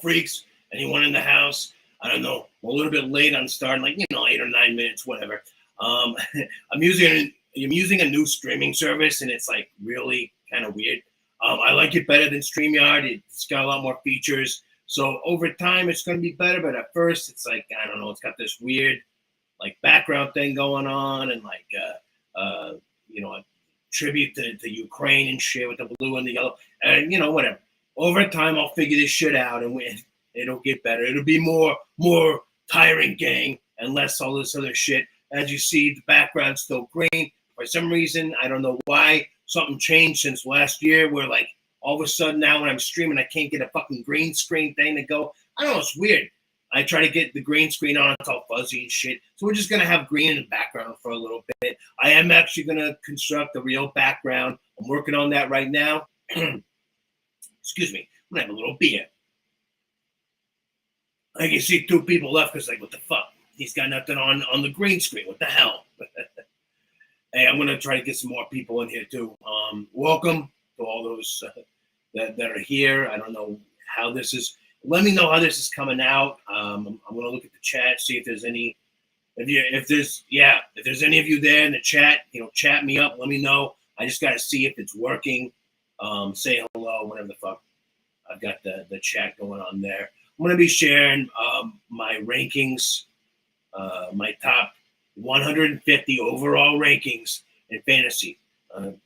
freaks, anyone in the house? I don't know. I'm a little bit late on starting, 8 or 9 minutes, whatever. I'm using a new streaming service, and it's like really kind of weird. I like it better than StreamYard. It's got a lot more features. So over time, it's going to be better. But at first, it's like, I don't know. It's got this weird like background thing going on, and like a tribute to Ukraine and shit with the blue and the yellow, and whatever. Over time, I'll figure this shit out, and it'll get better. It'll be more TyRant gang and less all this other shit. As you see, the background's still green. For some reason, I don't know why, something changed since last year where like all of a sudden now when I'm streaming, I can't get a fucking green screen thing to go. I don't know, it's weird. I try to get the green screen on, it's all fuzzy and shit. So we're just going to have green in the background for a little bit. I am actually going to construct a real background. I'm working on that right now. Excuse me. I'm going to have a little beer. I can see two people left because like, what the fuck? He's got nothing on the green screen. What the hell? Hey, I'm going to try to get some more people in here too. Welcome to all those that are here. I don't know how this is. Let me know how this is coming out. I'm going to look at the chat, see if there's any. If there's any of you there in the chat, chat me up. Let me know. I just got to see if it's working. Say hello, whatever the fuck. I've got the chat going on there. I'm going to be sharing my rankings, my top 150 overall rankings in fantasy. And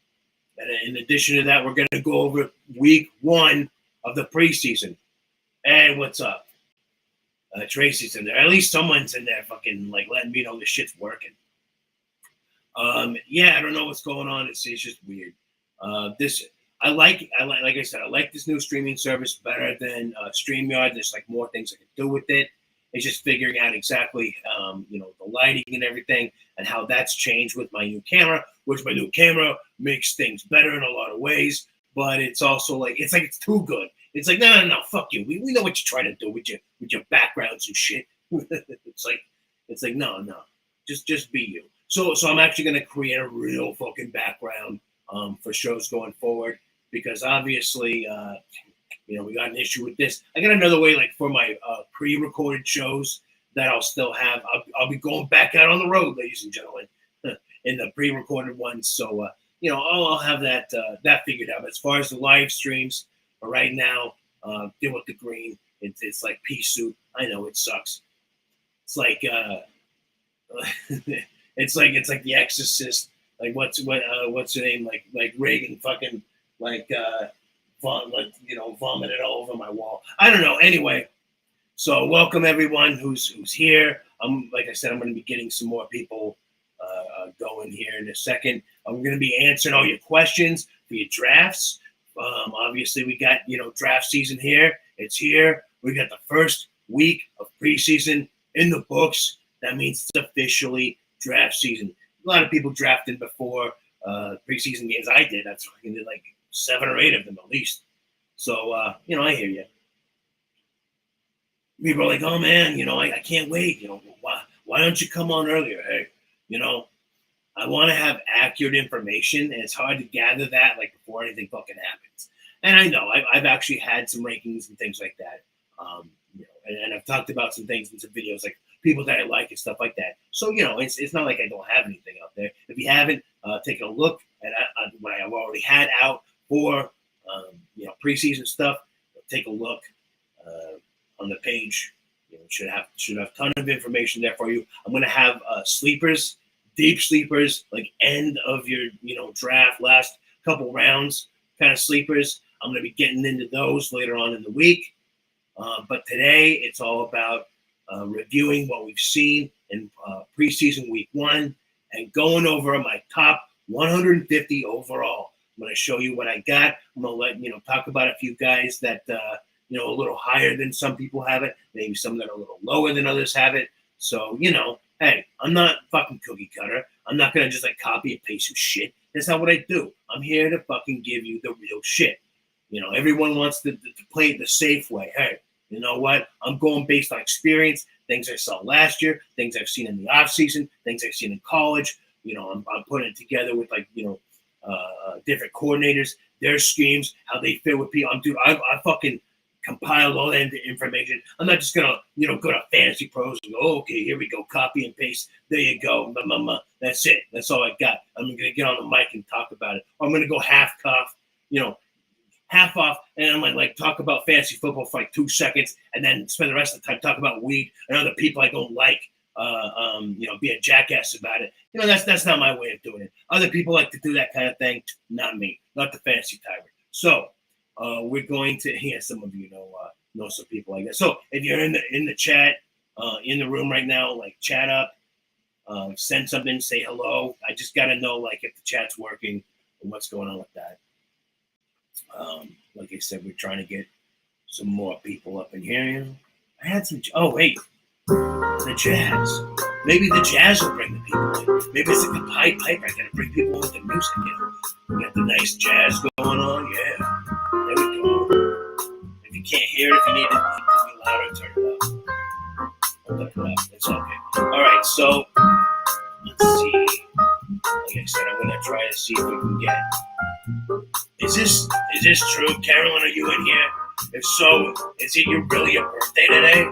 in addition to that, we're going to go over week 1 of the preseason. Hey, what's up? Tracy's in there. At least someone's in there fucking like letting me know this shit's working. Yeah, I don't know what's going on. It's just weird. I like I said, I like this new streaming service better than StreamYard. There's like more things I can do with it. It's just figuring out exactly, the lighting and everything and how that's changed with my new camera, which my new camera makes things better in a lot of ways. But it's also like it's too good. It's like, no, fuck you. We know what you're trying to do with your backgrounds and shit. it's like no, just be you. So I'm actually gonna create a real fucking background for shows going forward because obviously we got an issue with this. I got another way like for my pre-recorded shows that I'll still have. I'll be going back out on the road, ladies and gentlemen, in the pre-recorded ones. So I'll have that figured out. But as far as the live streams. But right now, deal with the green. It's like pea soup. I know it sucks. It's like it's like The Exorcist. Like what's her name? Like Reagan fucking vomited all over my wall. I don't know. Anyway, so welcome everyone who's here. Like I said, I'm going to be getting some more people going here in a second. I'm going to be answering all your questions for your drafts. Obviously, we got, draft season here. It's here. We got the first week of preseason in the books. That means it's officially draft season. A lot of people drafted before preseason games. I did. That's fucking did like 7 or 8 of them at least. So, I hear you. People are like, oh, man, I can't wait. Why don't you come on earlier? Hey, I want to have accurate information, and it's hard to gather that like before anything fucking happens. And I know I've actually had some rankings and things like that. And I've talked about some things in some videos, like people that I like and stuff like that. So, it's not like I don't have anything out there. If you haven't taken a look at what I've already had out for, preseason stuff, take a look on the page. Should have a ton of information there for you. I'm going to have sleepers. Deep sleepers, like end of your, draft, last couple rounds kind of sleepers. I'm going to be getting into those later on in the week. But today, it's all about reviewing what we've seen in preseason week 1 and going over my top 150 overall. I'm going to show you what I got. I'm going to talk about a few guys that, a little higher than some people have it. Maybe some that are a little lower than others have it. So, hey, I'm not fucking cookie cutter. I'm not going to just copy and paste some shit. That's not what I do. I'm here to fucking give you the real shit. Everyone wants to play it the safe way. Hey, you know what? I'm going based on experience, things I saw last year, things I've seen in the offseason, things I've seen in college. I'm putting it together with different coordinators, their schemes, how they fit with people. I fucking compiled all that information. I'm not just gonna, go to Fantasy Pros and go, oh, okay, here we go, copy and paste. There you go. That's it. That's all I got. I'm gonna get on the mic and talk about it. Or I'm gonna go half off, and I'm like talk about fantasy football for like 2 seconds, and then spend the rest of the time talk about weed and other people I don't like. Be a jackass about it. That's not my way of doing it. Other people like to do that kind of thing. Not me. Not the fantasy Tyreek. So we're going to. Some of you know some people like that. So if you're in the chat, in the room right now, like chat up, send something, say hello. I just gotta know like if the chat's working and what's going on with that. Like I said, we're trying to get some more people up in here. I had some. Oh wait. The Jazz. Maybe the Jazz will bring the people in. Maybe it's like the Pied Piper. I gotta bring people with the music in. We got the nice jazz going on. Yeah. There we go. If you can't hear it, if you need it, be louder, turn it up. I'll turn it up. It's okay. All right, so let's see. Like I said, I'm gonna try to see if we can get. Is this true? Carolyn, are you in here? If so, is it really your birthday today?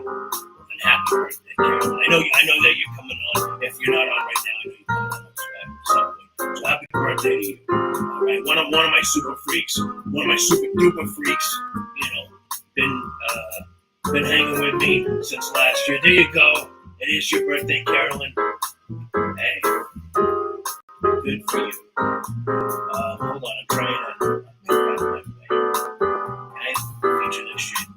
Happy birthday, Carolyn. I know that you're coming on. If you're not on right now, I know you're coming on. So happy birthday to you. All right, one of my super freaks, one of my super duper freaks, been hanging with me since last year. There you go. It is your birthday, Carolyn. Hey, good for you. Hold on, I'm trying to make that my way. Can I feature this shit?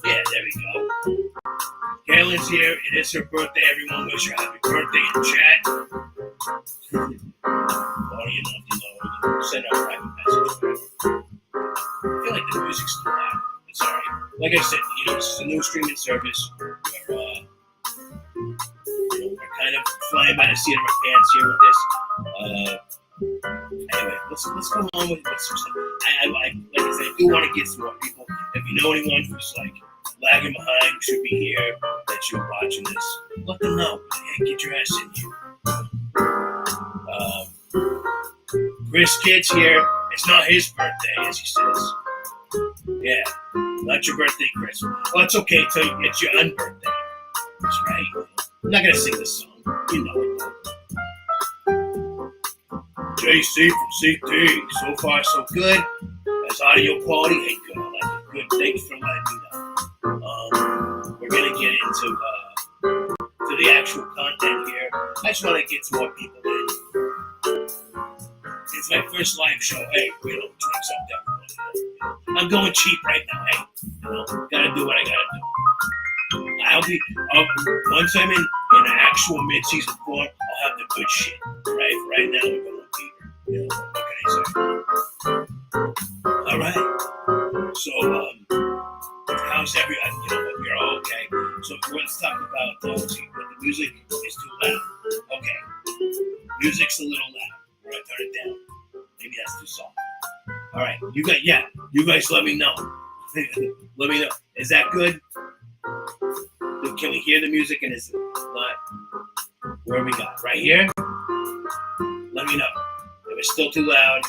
Yeah, there we go. Carolyn's here. It is her birthday. Everyone wish her happy birthday in chat. Or, send out a private message. I feel like the music's too loud. It's alright. Like I said, this is a new streaming service. We're kind of flying by the seat of our pants here with this. Anyway, let's go on with some stuff. Like I said, I do want to get some more people. If you know anyone who's like lagging behind, who should be here, that you're watching this, let them know. Hey, get your ass in here. Chris Kid's here. It's not his birthday, as he says. Yeah, not your birthday, Chris. Well, it's okay. It's your unbirthday. That's right. I'm not gonna sing this song. You know it. JC from CT. So far, so good. As audio quality, hey, good. I like it. Good. Thanks for letting me know. We're gonna get into to the actual content here. I just want to get some more people in. It's my first live show. Hey, drinks up there. I'm going cheap right now. Hey, gotta do what I gotta do. I'll be once I'm in an actual mid-season form, I'll have the good shit. Right now we're going deeper. What can I say? All right. So how's everyone? You're all okay. So let's talk about the music is too loud. Okay, music's a little loud. We're gonna turn it down. Maybe that's too soft. All right, you guys let me know. Let me know. Is that good? Can we hear the music and is it not? Where we got? Right here? Let me know. If it's still too loud.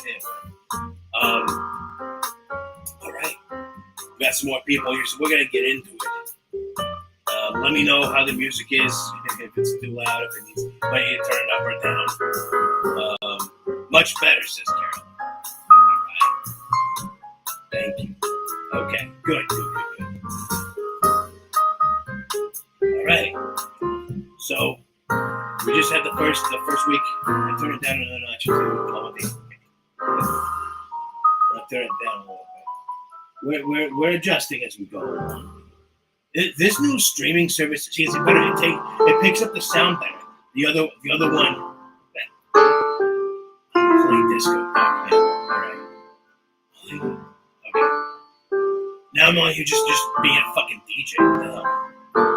All right. We got some more people here, so we're going to get into it. Let me know how the music is, if it's too loud, if it needs, might need to turn it up or down. Much better, says Carolyn. All right. Thank you. Okay, good. All right. So we just had the first week. I turned it down another notch or two. I'll turn it down a little bit. We're adjusting as we go along. This new streaming service, see, it's better. It picks up the sound better. The other one. I'm playing disco. Okay. All right. Okay. Now I'm on here just being a fucking DJ. What the hell? I'm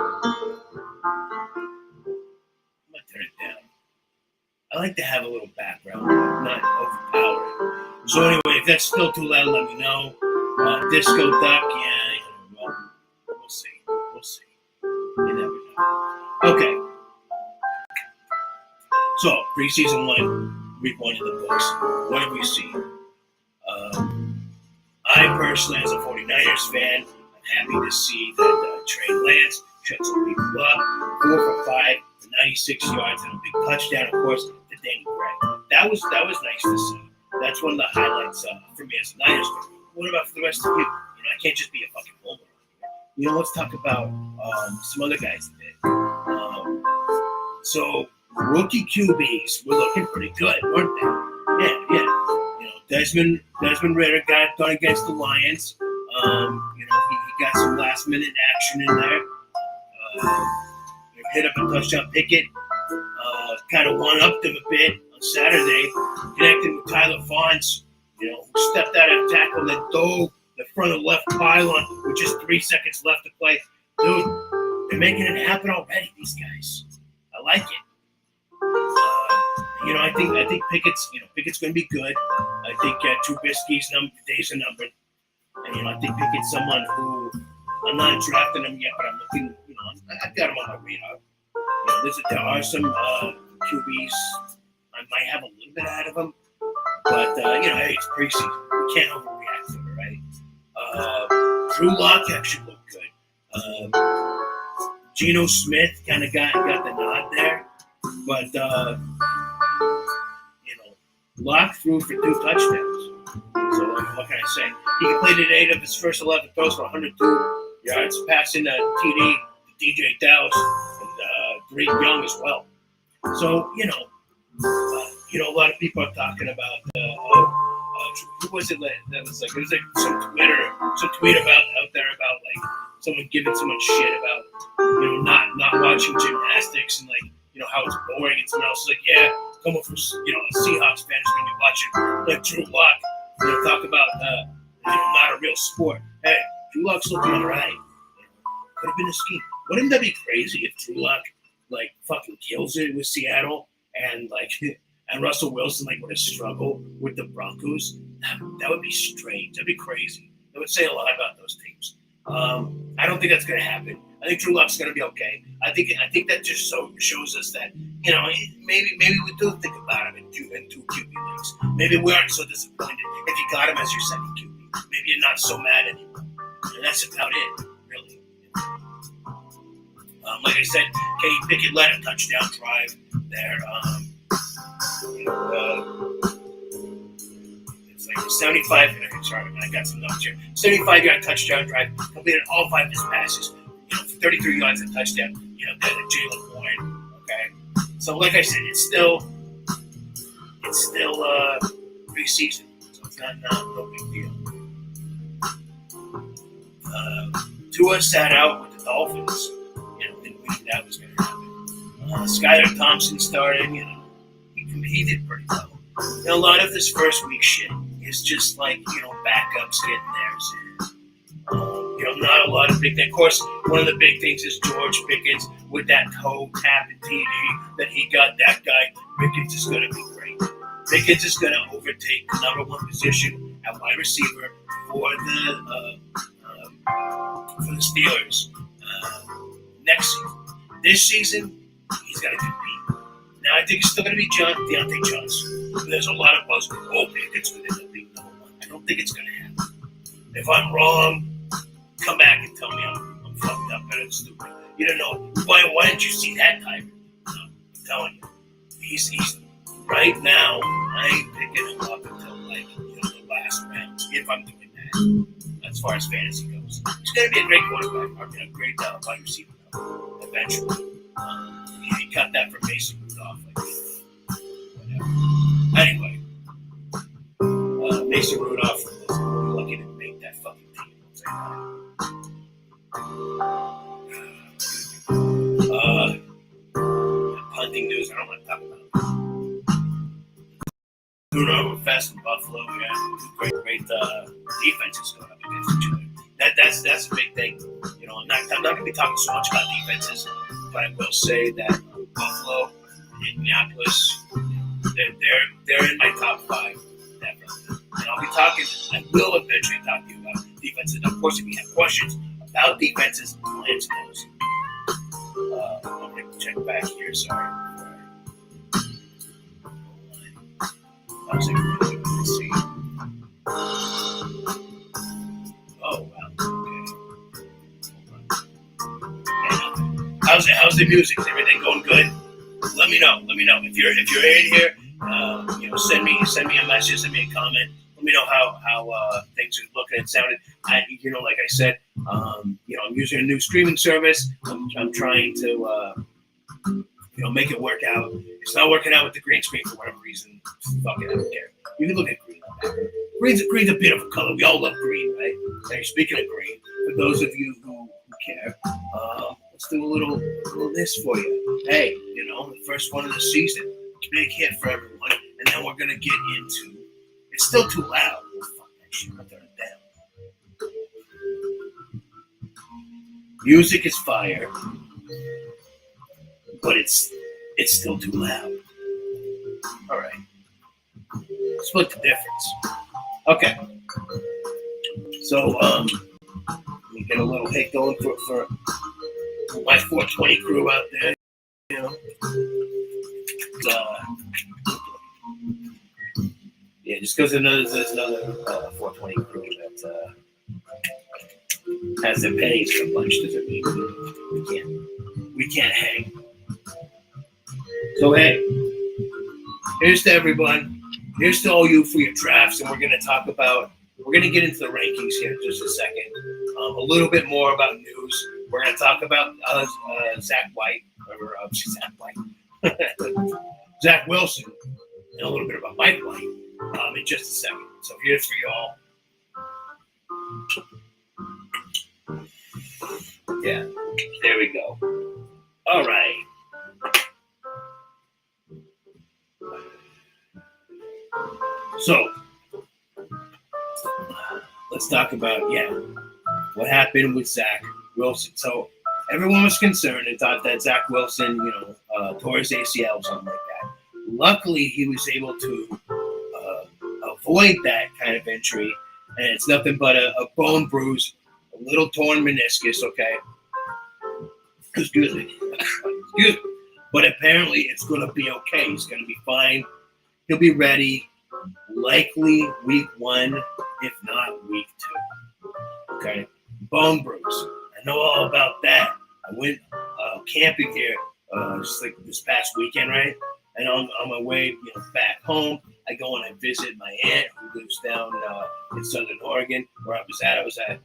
gonna turn it down. I like to have a little background, not overpowering. So anyway, if that's still too loud, let me know. Disco Duck, well, we'll see. You never know. Okay. So, preseason 1, week 1 in the books. What have we seen? I personally, as a 49ers fan, I'm happy to see that Trey Lance shut some people up, 4 for 5 for 96 yards and a big touchdown, of course, to Danny Gray. That was nice to see. That's one of the highlights for me as a Niners fan. What about for the rest of you? I can't just be a fucking homer. Let's talk about some other guys that did. So rookie QBs were looking pretty good, weren't they? Yeah. Desmond Ridder got done against the Lions. He got some last minute action in there. Hit up a touchdown. Pickett kind of one-upped him a bit on Saturday, connecting with Tyler Fonz, who stepped out of tackle and then dove the front of the left pylon with just 3 seconds left to play. Dude, they're making it happen already, these guys. I like it. I think Pickett's going to be good. I think Trubisky's days are numbered. And, I think Pickett's someone who I'm not drafting him yet, but I'm looking, I've got him on my radar. There are some QBs I might have a little bit ahead of him. But, hey, it's preseason. We can't overreact to it, right? Drew Lock actually looked good. Geno Smith kind of got the nod there. But, Lock threw for 2 touchdowns. So what can I say? He completed 8 of his first 11 throws for 102 yards, passing TD to DJ Dallas and Drake Young as well. So, a lot of people are talking about, who was it that was like, it was like some tweet out there about like someone giving someone shit about, not watching gymnastics and like, how it's boring, and someone else is like, yeah, coming from, a Seahawks fan is going to be watching like Drew Lock, talk about, not a real sport. Hey, Drew Lock's looking all right. Could have been a scheme. Wouldn't that be crazy if Drew Lock, like, fucking kills it with Seattle and, like, and Russell Wilson, like, would have struggled with the Broncos? That would be strange. That'd be crazy. That would say a lot about those teams. I don't think that's going to happen. I think Drew Lock's going to be okay. I think that just shows us that, maybe we do think about him in two QB leagues. Maybe we aren't so disappointed if you got him as your second QB. Maybe you're not so mad anymore. And that's about it, really. Like I said, Kenny Pickett led a touchdown drive there. It's like 75. Sorry, I got some notes here. 75-yard touchdown drive. Completed all 5 of his passes. For 33 yards and touchdown. Jalen Warren. Okay. So, like I said, it's still preseason, so it's not no big deal. Tua sat out with the Dolphins. Didn't think that was going to happen. Skylar Thompson started. He did pretty well. And a lot of this first week shit is just like backups getting theirs in. Not a lot of big things. Of course, one of the big things is George Pickens with that toe tap and TD that he got. That guy Pickens is going to be great. Pickens is going to overtake the number 1 position at wide receiver for the Steelers next season. This season, he's got to compete. Now, I think it's still going to be Deontay Johnson. There's a lot of buzz. Oh, Pickens within the league number 1. I don't think it's going to happen. If I'm wrong, come back and tell me I'm fucked up and I'm stupid. You don't know. Why didn't you see that time? No, I'm telling you. He's right now, I ain't picking him up until the last round, if I'm doing that, as far as fantasy goes. He's going to be a great quarterback, a great wide receiver eventually. He cut that from Mason Rudolph, whatever. Anyway, Mason Rudolph was lucky to make that fucking team. Punting news, I don't want to talk about it. Bruno Fest in Buffalo, great defenses going up against each other. That's a big thing. I'm not going to be talking so much about defenses, but I will say that Buffalo, Indianapolis, they're in my top 5, definitely. And I will eventually talk to you about defenses. Of course, if you have questions about defenses, Lance knows. I'm going to check back here, sorry. Let's see. how's the music? Is everything going good? Let me know. If you're in here, send me a message, send me a comment. Let me know how things are looking and sounding. Like I said, I'm using a new streaming service. I'm trying to make it work out. It's not working out with the green screen for whatever reason. Fuck it, I don't care. You can look at green on that. Green's a beautiful color. We all love green, right? Hey, speaking of green, for those of you who care, let's do a little this for you. Hey, the first one of the season, big hit for everyone, and then we're gonna get into. It's still too loud. Oh, fuck that shit. I'll turn it down. Music is fire, but it's still too loud. All right, split the difference. Okay, so let me get a little hit going for my 420 crew out there. Just because there's another 420 crew that has their pennies for lunch doesn't mean we can't hang. So hey, here's to everyone. Here's to all you for your drafts, and we're going to get into the rankings here in just a second. A little bit more about news. We're going to talk about Zach Wilson, and a little bit about Mike White in just a second. So here's for y'all. Yeah, there we go. All right. So let's talk about what happened with Zach Wilson. So everyone was concerned and thought that Zach Wilson, tore his ACL or something like that. Luckily, he was able to avoid that kind of injury, and it's nothing but a bone bruise, a little torn meniscus. Okay, excuse me. But apparently, it's going to be okay. He's going to be fine. He'll be ready. Likely week 1, if not week 2. Okay, bone bruise. I know all about that. I went camping here just like this past weekend, right? And on my way, back home, I go and I visit my aunt who lives down in Southern Oregon, where I was at. I was at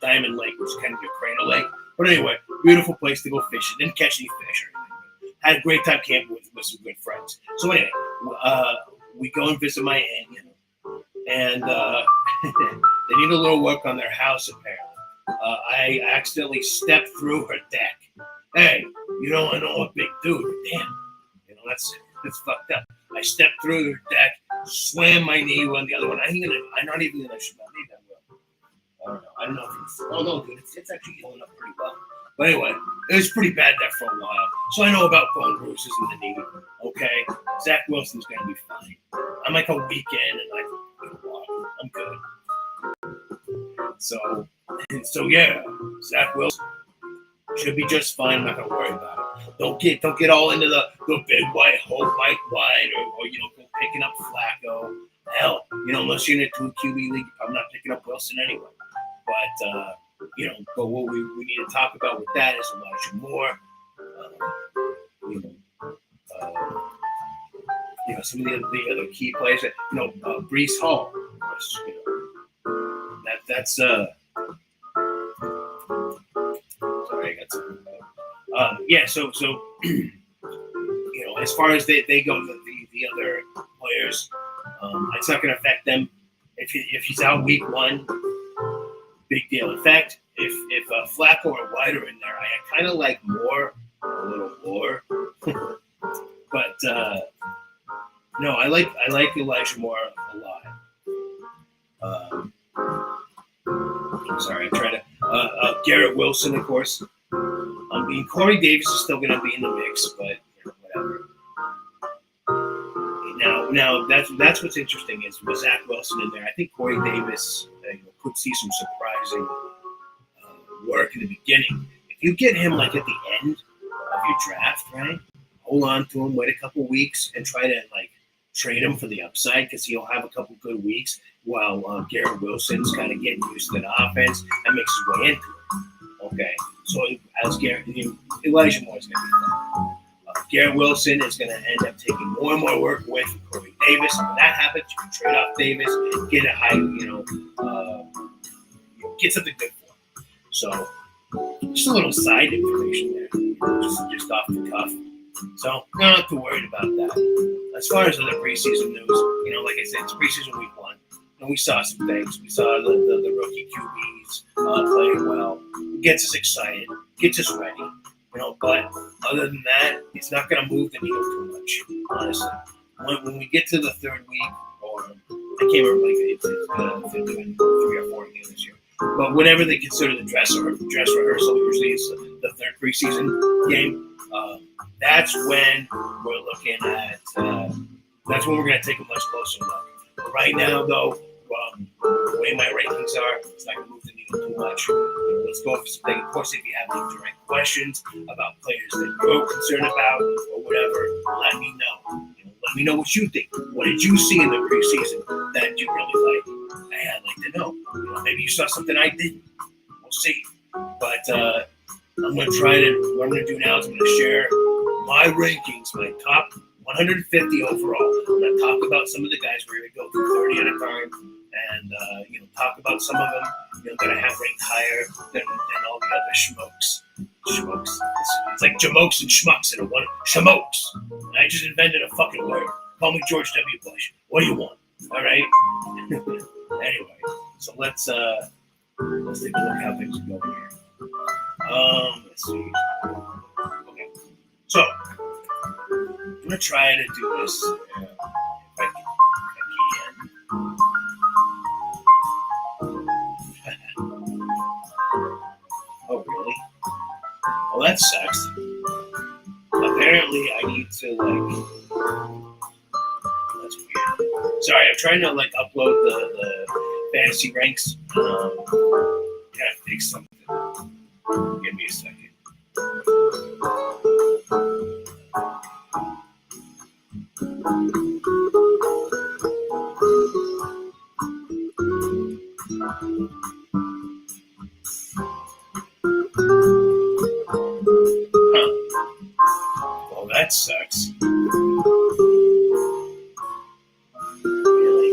Diamond Lake, which is kind of your cradle lake. But anyway, beautiful place to go fishing. Didn't catch any fish or anything. Had a great time camping with some good friends. So anyway, we go and visit my aunt, and they need a little work on their house apparently. I accidentally stepped through her deck. Hey, I know a big dude, but damn, that's fucked up. I stepped through her deck, slammed my knee on the other one. I'm not even gonna shoot my knee that well. I don't know if it's. Oh no, dude, it's actually healing up pretty well. But anyway, it was pretty bad there for a while. So I know about bone bruises in the knee. Okay, Zach Wilson's gonna be fine. I'm like a weekend and I can walk. I'm good. So yeah, Zach Wilson should be just fine. I'm not gonna worry about it. Don't get all into the big white hope Mike White or go picking up Flacco. Hell, unless you're in a 2 QB league, I'm not picking up Wilson anyway. But but what we need to talk about with that is Elijah Moore. Some of the other key players. Breece Hall. That's sorry, I got some. So as far as they go, the other players, it's not going to affect them. If he's out week 1, big deal. In fact, if Flacco or White are in there, I kind of like Moore a little more. But no, I like Elijah Moore a lot. Sorry, I'm trying to. Garrett Wilson, of course. Corey Davis is still going to be in the mix, but whatever. Now that's what's interesting is with Zach Wilson in there. I think Corey Davis could see some surprising work in the beginning. If you get him like at the end of your draft, right? Hold on to him, wait a couple weeks, and try to trade him for the upside because he'll have a couple good weeks while Garrett Wilson's kind of getting used to the offense and makes his way into it. Okay, so as Garrett, Elijah Moore is going to be fine. Garrett Wilson is going to end up taking more and more work away from Corey Davis. And when that happens, you can trade off Davis, get a high, get something good for him. So, just a little side information there, just off the cuff. So, not too worried about that. As far as other preseason news, like I said, it's preseason week 1. And we saw some things. We saw the rookie QBs playing well. Gets us excited. Gets us ready. But other than that, it's not going to move the needle too much, honestly. When we get to the third week, or I can't remember, if they're doing 3 or 4 games this year. But whenever they consider the dress rehearsal, usually it's the third preseason game. That's when we're looking at. That's when we're going to take a much closer look. But right now, though, the way my rankings are, it's not going to move the needle too much. Let's go over something. Of course, if you have any direct questions about players that you're concerned about or whatever, let me know. Let me know what you think. What did you see in the preseason that you really liked? Hey, I'd like to know. Maybe you saw something I didn't. We'll see. But I'm going to try to. What I'm going to do now is I'm going to share my rankings, my top 150 overall. I'm going to talk about some of the guys. We're going to go through 30 at a time. And talk about some of them that I have ranked higher than all the other schmokes. It's like jamokes and schmucks in a one. Schmokes. I just invented a fucking word. Call me George W. Bush. What do you want? All right. Anyway, so let's take a look how things are going here. Let's see. Okay. So I'm gonna try to do this if I can. Oh, really? Well, that sucks. Apparently, I need to, that's weird. Sorry, I'm trying to, upload the fantasy ranks. Gotta fix something. Give me a second. Well, that sucks. Really?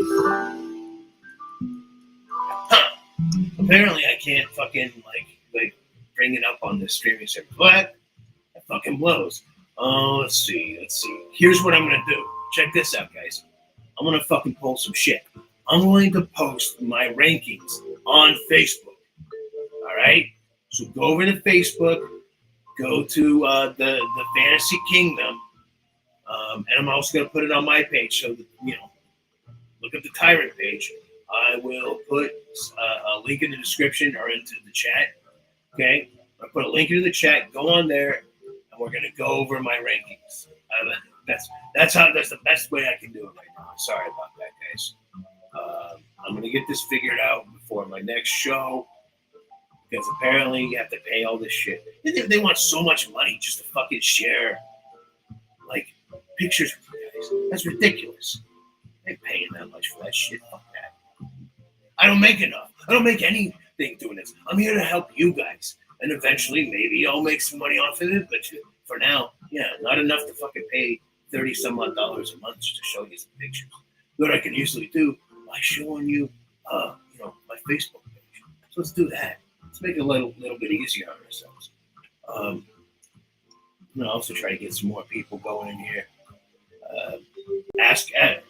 Apparently, I can't fucking bring it up on this streaming service. But that fucking blows. Let's see. Here's what I'm gonna do. Check this out, guys. I'm gonna fucking pull some shit. I'm going to post my rankings on Facebook. All right. So go over to Facebook. Go to the Fantasy Kingdom, and I'm also going to put it on my page. So that, look at the TyRant page. I will put a link in the description or into the chat. Okay, I'll put a link into the chat. Go on there, and we're going to go over my rankings. That's the best way I can do it right now. Sorry about that, guys. I'm going to get this figured out before my next show. Because apparently you have to pay all this shit. They want so much money just to fucking share, pictures with you guys. That's ridiculous. They ain't paying that much for that shit. Fuck that. I don't make enough. I don't make anything doing this. I'm here to help you guys. And eventually, maybe I'll make some money off of it. But for now, not enough to fucking pay $30-some-odd a month just to show you some pictures. What I can easily do by showing you, my Facebook page. So let's do that. Let's make it a little bit easier on ourselves. I'm gonna also try to get some more people going in here.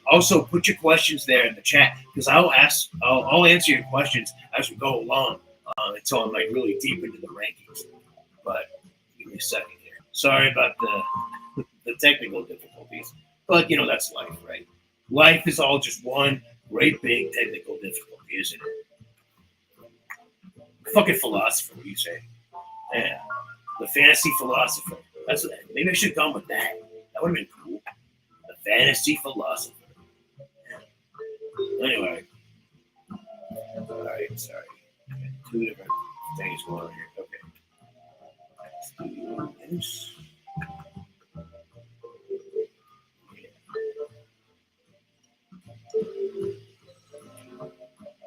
Also put your questions there in the chat because I'll answer your questions as we go along until I'm really deep into the rankings. But give me a second here. Sorry about the technical difficulties, but that's life, right? Life is all just one great big technical difficulty, isn't it? Fucking philosopher, what do you say? Yeah, the fantasy philosopher. Maybe I should have gone with that. That would have been cool. The fantasy philosopher. Yeah. Anyway. All right, sorry. Two different things going on here. Okay. Let's do this.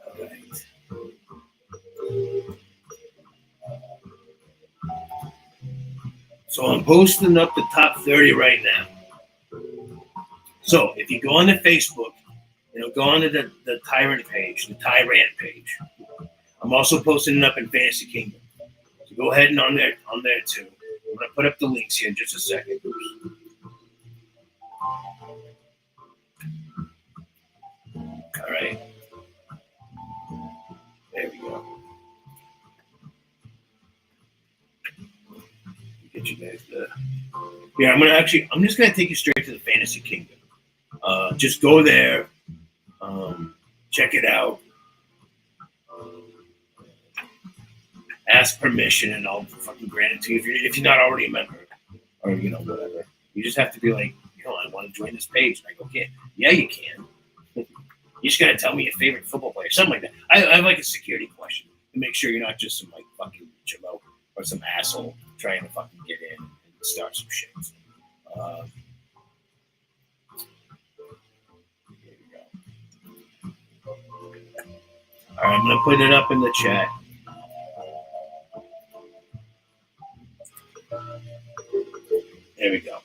All right. So I'm posting up the top 30 right now. So if you go on the Facebook, go on to the TyRant page, the TyRant page. I'm also posting it up in Fantasy Kingdom. So go ahead and on there too. I'm gonna put up the links here in just a second. All right. There we go. Get you guys the. Yeah, I'm just gonna take you straight to the Fantasy Kingdom. Just go there, check it out, ask permission, and I'll fucking grant it to you if you're not already a member, or whatever. You just have to be like, I want to join this page. And I go, okay, yeah, you can. You just gotta tell me your favorite football player, something like that. I have like a security question to make sure you're not just some like fucking Jamal or some asshole trying to fucking get in and start some shit. Here we go. All right, I'm gonna put it up in the chat. There we go.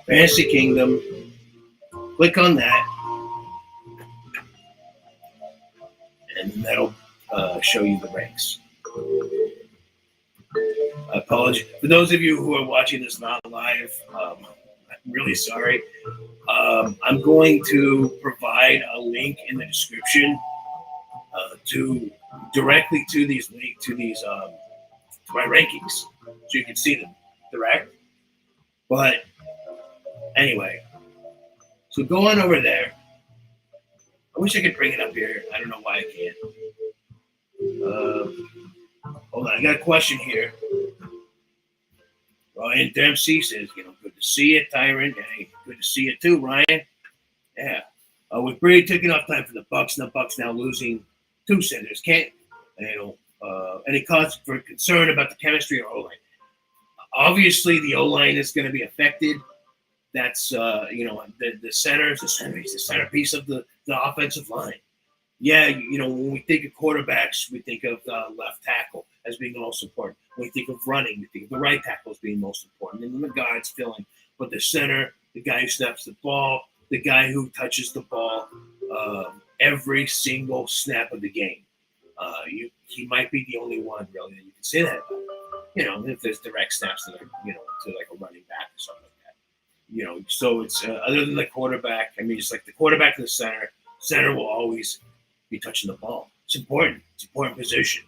Fantasy Kingdom. Click on that, and that'll show you the ranks. I apologize. For those of you who are watching this not live, I'm really sorry. I'm going to provide a link in the description directly to these to my rankings, so you can see them direct. But anyway. So go on over there. I wish I could bring it up here. I don't know why I can't. Hold on, I got a question here. Ryan Dempsey says, good to see you, TyRant. Hey, good to see you too, Ryan. Yeah. With Brady taking off time for the Bucs, and the Bucs now losing two centers, any cause for concern about the chemistry or O-line? Obviously, the O-line is going to be affected. That's the center is the centerpiece of the offensive line. Yeah, when we think of quarterbacks, we think of left tackle as being the most important. When we think of running, we think of the right tackle as being most important, and then the guard's filling. But the center, the guy who snaps the ball, the guy who touches the ball every single snap of the game, he might be the only one really that you can say that about. If there's direct snaps to to like a running back or something. So it's other than the quarterback. It's like the quarterback and the center. Center will always be touching the ball. It's important. It's an important position.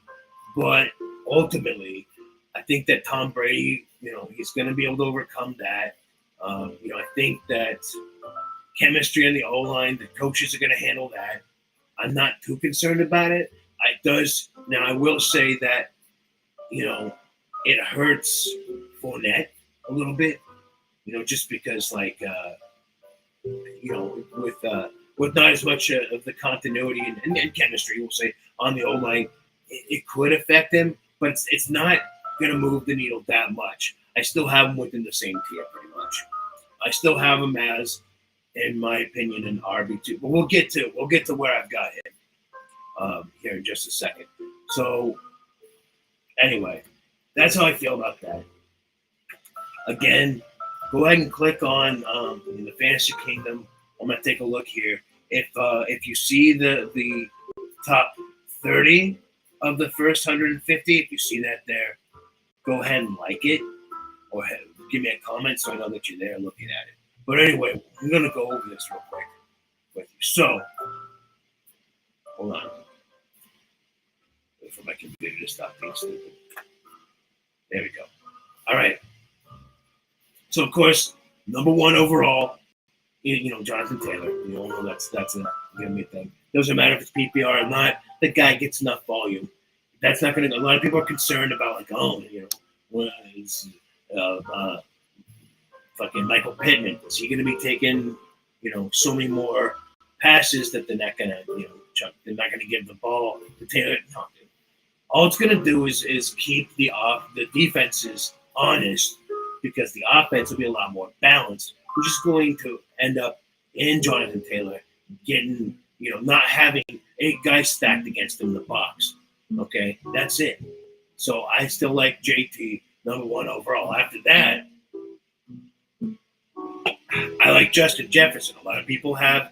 But ultimately, I think that Tom Brady, he's going to be able to overcome that. I think that chemistry on the O-line, the coaches are going to handle that. I'm not too concerned about it. Now, I will say that, it hurts Fournette a little bit. Just because, with not as much of the continuity and chemistry, we'll say, on the O-line, it could affect him, but it's not going to move the needle that much. I still have him within the same tier, pretty much. I still have him as, in my opinion, an RB2, but we'll get to where I've got him here in just a second. So, anyway, that's how I feel about that. Again, go ahead and click on the Fantasy Kingdom. I'm gonna take a look here. If you see the top 30 of the first 150, if you see that there, go ahead and like it, or give me a comment so I know that you're there looking at it. But anyway, I'm gonna go over this real quick with you. So, hold on. Wait for my computer to stop being stupid. There we go. All right. So, of course, number one overall, Jonathan Taylor. We all know that's a thing. Doesn't matter if it's PPR or not. The guy gets enough volume. That's not going to. A lot of people are concerned about fucking Michael Pittman. Is he going to be taking so many more passes that they're not going to they're not going to give the ball to Taylor? No, dude. All it's going to do is keep the defenses honest, because the offense will be a lot more balanced, which is going to end up in Jonathan Taylor getting, not having 8 guys stacked against him in the box. Okay, that's it. So I still like JT. number 1 overall. After that, I like Justin Jefferson. A lot of people have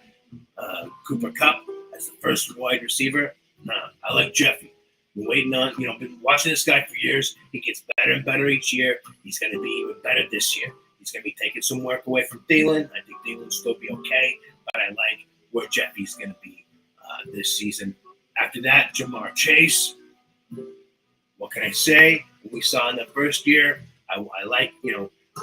Cooper Kupp as the first wide receiver. Nah, I like Jeffy. Been waiting on, been watching this guy for years. He gets better and better each year. He's going to be even better this year. He's going to be taking some work away from Thielen. I think Thielen will still be okay, but I like where Jeffy's going to be this season. After that, Jamar Chase. What can I say? We saw in the first year, I like,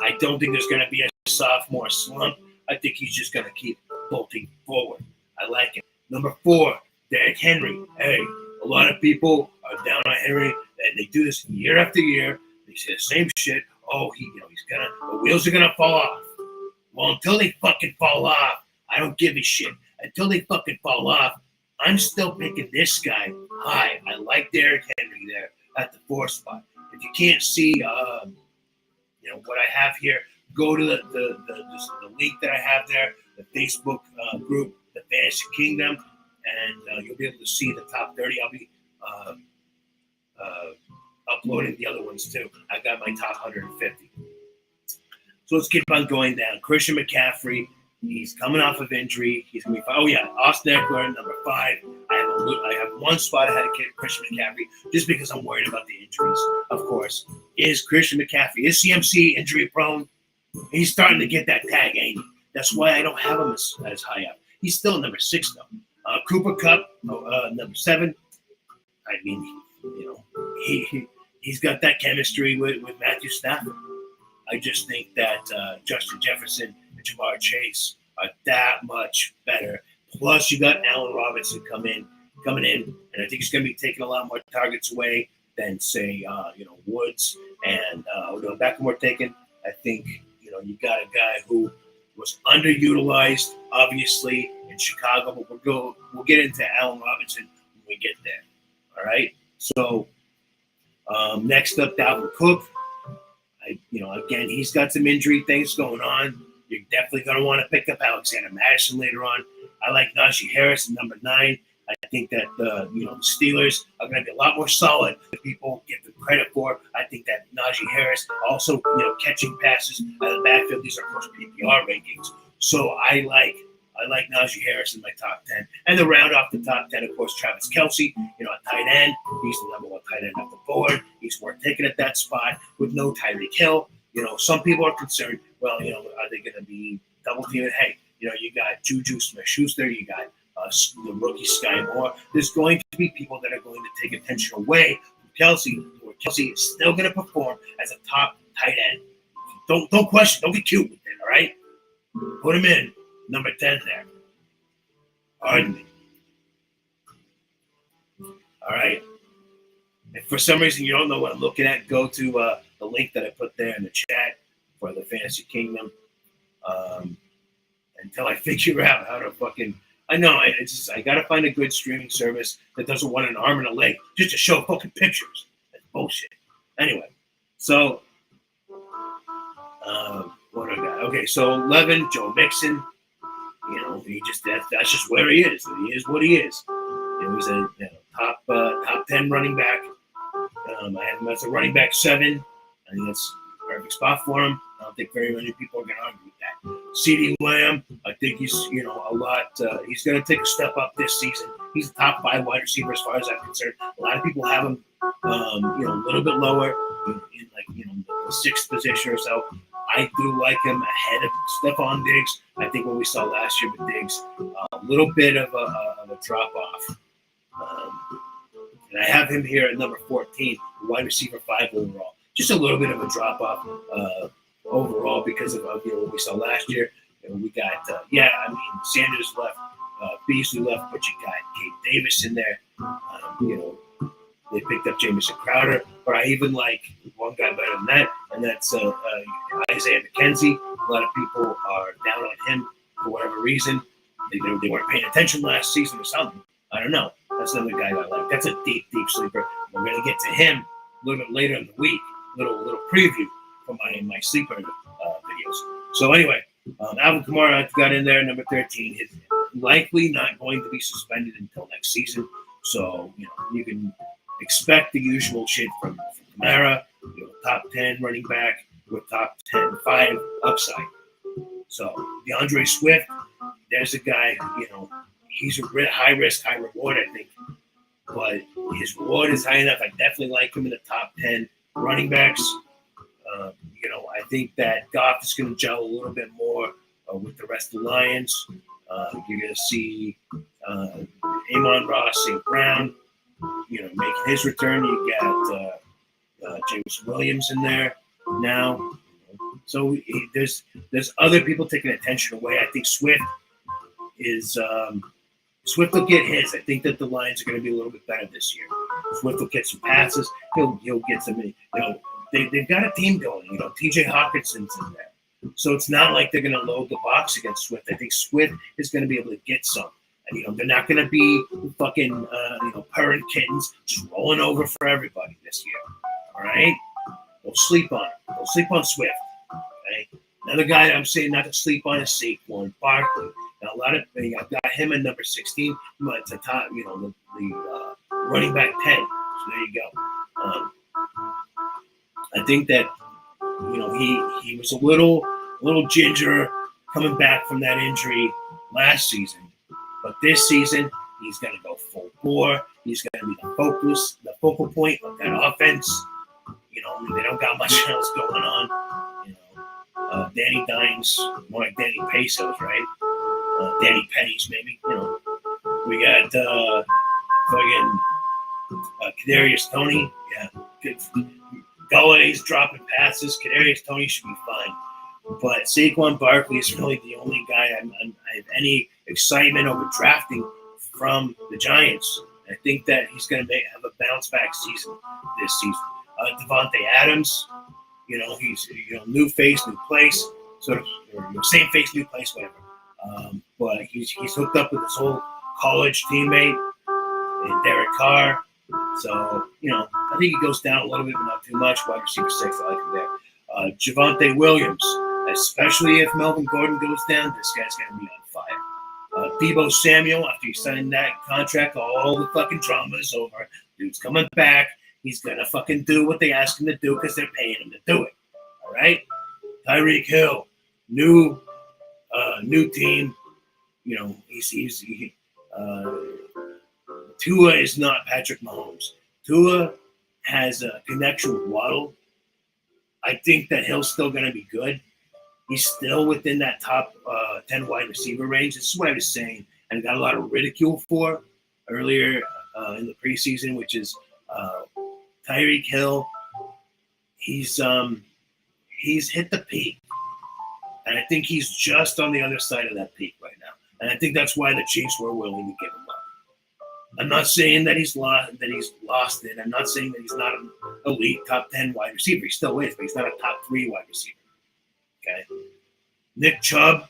I don't think there's going to be a sophomore slump. I think he's just going to keep bolting forward. I like it. Number 4, Derrick Henry. Hey, a lot of people are down on Henry, and they do this year after year. They say the same shit. Oh, the wheels are gonna fall off. Well, until they fucking fall off, I don't give a shit. Until they fucking fall off, I'm still picking this guy high. I like Derrick Henry there at the 4 spot. If you can't see, what I have here, go to the link that I have there, the Facebook group, the Fantasy Kingdom, and you'll be able to see the top 30. I'll be uploading the other ones too. I got my top 150. So let's keep on going down. Christian McCaffrey, he's coming off of injury. He's going to be fine. Oh, yeah, Austin Eckler, number 5. I have one spot ahead of Christian McCaffrey just because I'm worried about the injuries, of course. Is Christian McCaffrey, is CMC injury prone? He's starting to get that tag, ain't he? That's why I don't have him as high up. He's still number 6, though. Cooper Kupp, number 7. I mean, he's got that chemistry with Matthew Stafford. I just think that Justin Jefferson and Jamar Chase are that much better. Plus, you got Allen Robinson coming in, and I think he's going to be taking a lot more targets away than, say, Woods and Odell Beckham were taking. I think, you got a guy who was underutilized, obviously, in Chicago, but we'll get into Allen Robinson when we get there. All right? So, next up, Dalvin Cook. Again, he's got some injury things going on. You're definitely going to want to pick up Alexander Madison later on. I like Najee Harris at number 9. I think that the Steelers are going to be a lot more solid than people give them credit for. I think that Najee Harris also catching passes out of the backfield. These are, of course, PPR rankings. So I like Najee Harris in my top 10. And to round off the top 10, of course, Travis Kelce, a tight end. He's the number 1 tight end off the board. He's worth taking at that spot with no Tyreek Hill. Some people are concerned, well, are they going to be double teaming? Hey, you got Juju Smith-Schuster, you got the rookie Sky Moore. There's going to be people that are going to take attention away from Kelce, where Kelce is still going to perform as a top tight end. Don't question, don't be cute with it, all right? Put him in, number 10 there. Pardon me. All right. If for some reason you don't know what I'm looking at, go to the link that I put there in the chat for the Fantasy Kingdom. Until I figure out how to fucking... I know, I got to find a good streaming service that doesn't want an arm and a leg just to show fucking pictures. That's bullshit. Anyway, so... what do I got? Okay, so 11, Joe Mixon. That's just where he is. He is what he is. He's a top 10 running back. I have him as a running back 7. I think that's a perfect spot for him. I don't think very many people are going to argue with that. CeeDee Lamb, I think he's a lot. He's going to take a step up this season. He's a top 5 wide receiver as far as I'm concerned. A lot of people have him, a little bit lower in the 6th position or so. I do like him ahead of Stephon Diggs. I think what we saw last year with Diggs, a little bit of a drop off. And I have him here at number 14, wide receiver 5 overall. Just a little bit of a drop off overall because of what we saw last year. And we got, Sanders left, Beasley left, but you got Gabe Davis in there. They picked up Jamison Crowder, but I even like one guy better than that, and that's Isaiah Mckenzie. A lot of people are down on him for whatever reason. They weren't paying attention last season or something. I don't know. That's another guy I like. That's a deep sleeper. We're going to get to him a little bit later in the week. Little preview for my sleeper videos. So anyway, Alvin Kamara got in there, number 13. He's likely not going to be suspended until next season. So, you can expect the usual shit from Kamara. top 10 running back with top 10, 5 upside. So DeAndre Swift, there's a guy, he's a high risk, high reward, I think. But his reward is high enough. I definitely like him in the top 10 running backs. I think that Goff is going to gel a little bit more with the rest of the Lions. You're going to see Amon-Ra St. Brown, making his return. You got James Williams in there now. So there's other people taking attention away. I think Swift will get his. I think that the Lions are going to be a little bit better this year. Swift will get some passes. He'll get some. They've got a team going. T.J. Hawkinson's in there, so it's not like they're going to load the box against Swift. I think Swift is going to be able to get some. And, they're not going to be fucking purring kittens just rolling over for everybody this year. All right, don't sleep on it. Don't sleep on Swift. Okay, another guy that I'm saying not to sleep on is Saquon Barkley. Now, I've got him at number 16, but the top, the running back 10. So there you go. I think that he was a little ginger coming back from that injury last season, but this season he's going to go full bore. He's going to be the focal point of that offense. They don't got much else going on. Danny Dimes, more like Danny Pesos, right? Danny Pennies, maybe. We got fucking Kadarius Toney. Yeah, Galladay's dropping passes. Kadarius Toney should be fine. But Saquon Barkley is really the only guy I have any excitement over drafting from the Giants. I think that he's going to have a bounce back season this season. Devontae Adams, he's new face, new place, sort of same face, new place, whatever. But he's hooked up with his old college teammate, Derek Carr. So, I think he goes down a little bit, but not too much. Wide receiver 6, I like him there. Javonte Williams, especially if Melvin Gordon goes down, this guy's going to be on fire. Deebo Samuel, after he signed that contract, all the fucking drama is over. Dude's coming back. He's going to fucking do what they ask him to do because they're paying him to do it. All right? Tyreek Hill, new team. Tua is not Patrick Mahomes. Tua has a connection with Waddle. I think that Hill's still going to be good. He's still within that top 10 wide receiver range. This is what I was saying, and got a lot of ridicule for earlier in the preseason, which is Tyreek Hill. He's hit the peak, and I think he's just on the other side of that peak right now. And I think that's why the Chiefs were willing to give him up. I'm not saying that he's lost it. I'm not saying that he's not an elite top 10 wide receiver. He still is, but he's not a top 3 wide receiver. Okay. Nick Chubb,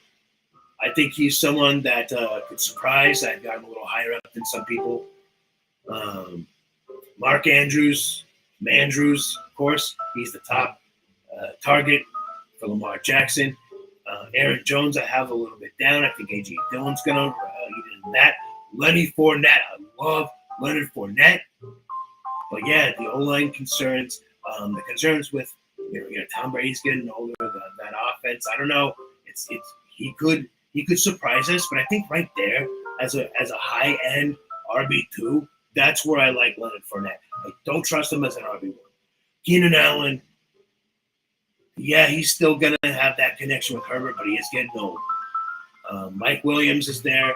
I think he's someone that could surprise. I've got him a little higher up than some people. Mark Andrews, of course, he's the top target for Lamar Jackson. Aaron Jones, I have a little bit down. I think A.J. Dillon's going to eat into that. Lenny Fournette, I love Leonard Fournette. But yeah, the O-line concerns, the concerns with Tom Brady's getting older, that offense. I don't know. He could surprise us, but I think right there as a high end RB2, that's where I like Leonard Fournette. I don't trust him as an RB1. Keenan Allen, yeah, he's still gonna have that connection with Herbert, but he is getting old. Mike Williams is there,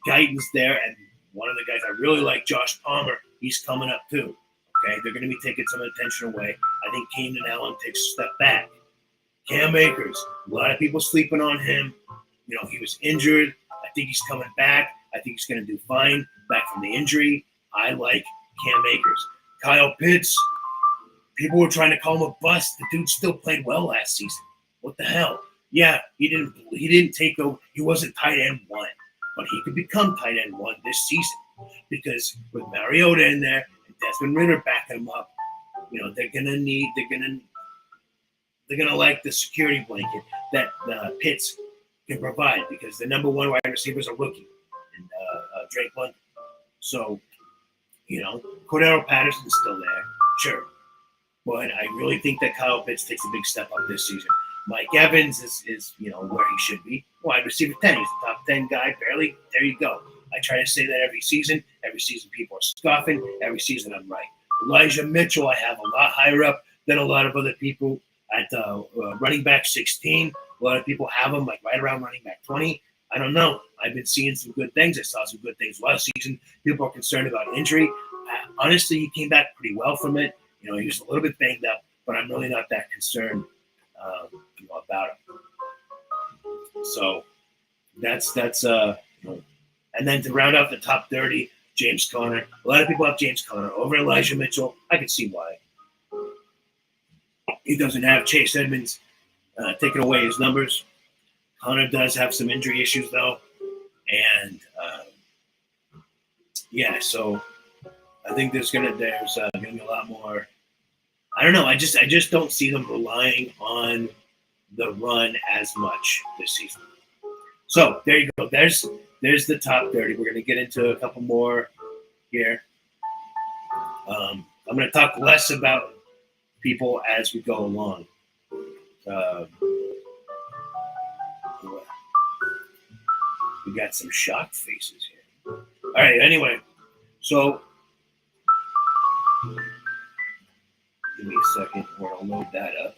Guyton's there, and one of the guys I really like, Josh Palmer, he's coming up too. Okay, they're going to be taking some attention away. I think Keenan Allen takes a step back. Cam Akers, a lot of people sleeping on him. He was injured. I think he's coming back. I think he's going to do fine back from the injury. I like Cam Akers. Kyle Pitts, people were trying to call him a bust. The dude still played well last season. What the hell? Yeah, he didn't take over. He wasn't tight end 1, but he could become tight end 1 this season because with Mariota in there and Desmond Ridder backing him up, they're gonna like the security blanket that Pitts can provide because the number 1 wide receiver is a rookie and Drake London. So, Cordero Patterson's still there, sure. But I really think that Kyle Pitts takes a big step up this season. Mike Evans is where he should be. Wide receiver 10. He's the top 10 guy, barely. There you go. I try to say that every season. Every season people are scoffing. Every season I'm right. Elijah Mitchell I have a lot higher up than a lot of other people at running back 16. A lot of people have him like right around running back 20. I don't know. I've been seeing some good things. I saw some good things last season. People are concerned about injury. Honestly, he came back pretty well from it. He was a little bit banged up, but I'm really not that concerned about him. So that's and then to round out the top 30, James Conner. A lot of people have James Conner over Elijah Mitchell. I can see why. He doesn't have Chase Edmonds taking away his numbers. Conner does have some injury issues though, and so I think there's gonna be a lot more. I don't know. I just don't see them relying on the run as much this season. So there you go. There's the top 30. We're going to get into a couple more here. I'm going to talk less about people as we go along. We got some shocked faces here. All right. Anyway, so give me a second. We're going to load that up.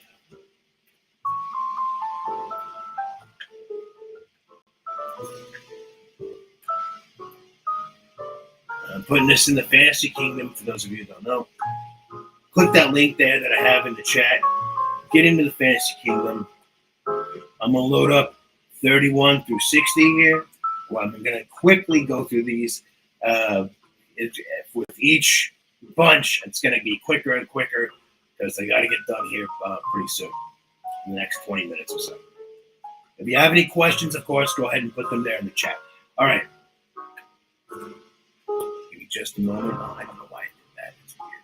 I'm putting this in the Fantasy Kingdom for those of you who don't know. Click that link there that I have in the chat. Get into the Fantasy Kingdom. I'm going to load up 31 through 60 here. Well, I'm going to quickly go through these. With each bunch, it's going to be quicker and quicker because I got to get done here pretty soon, in the next 20 minutes or so. If you have any questions, of course, go ahead and put them there in the chat. All right. Give me just a moment. Oh, I don't know why I did that. It's weird.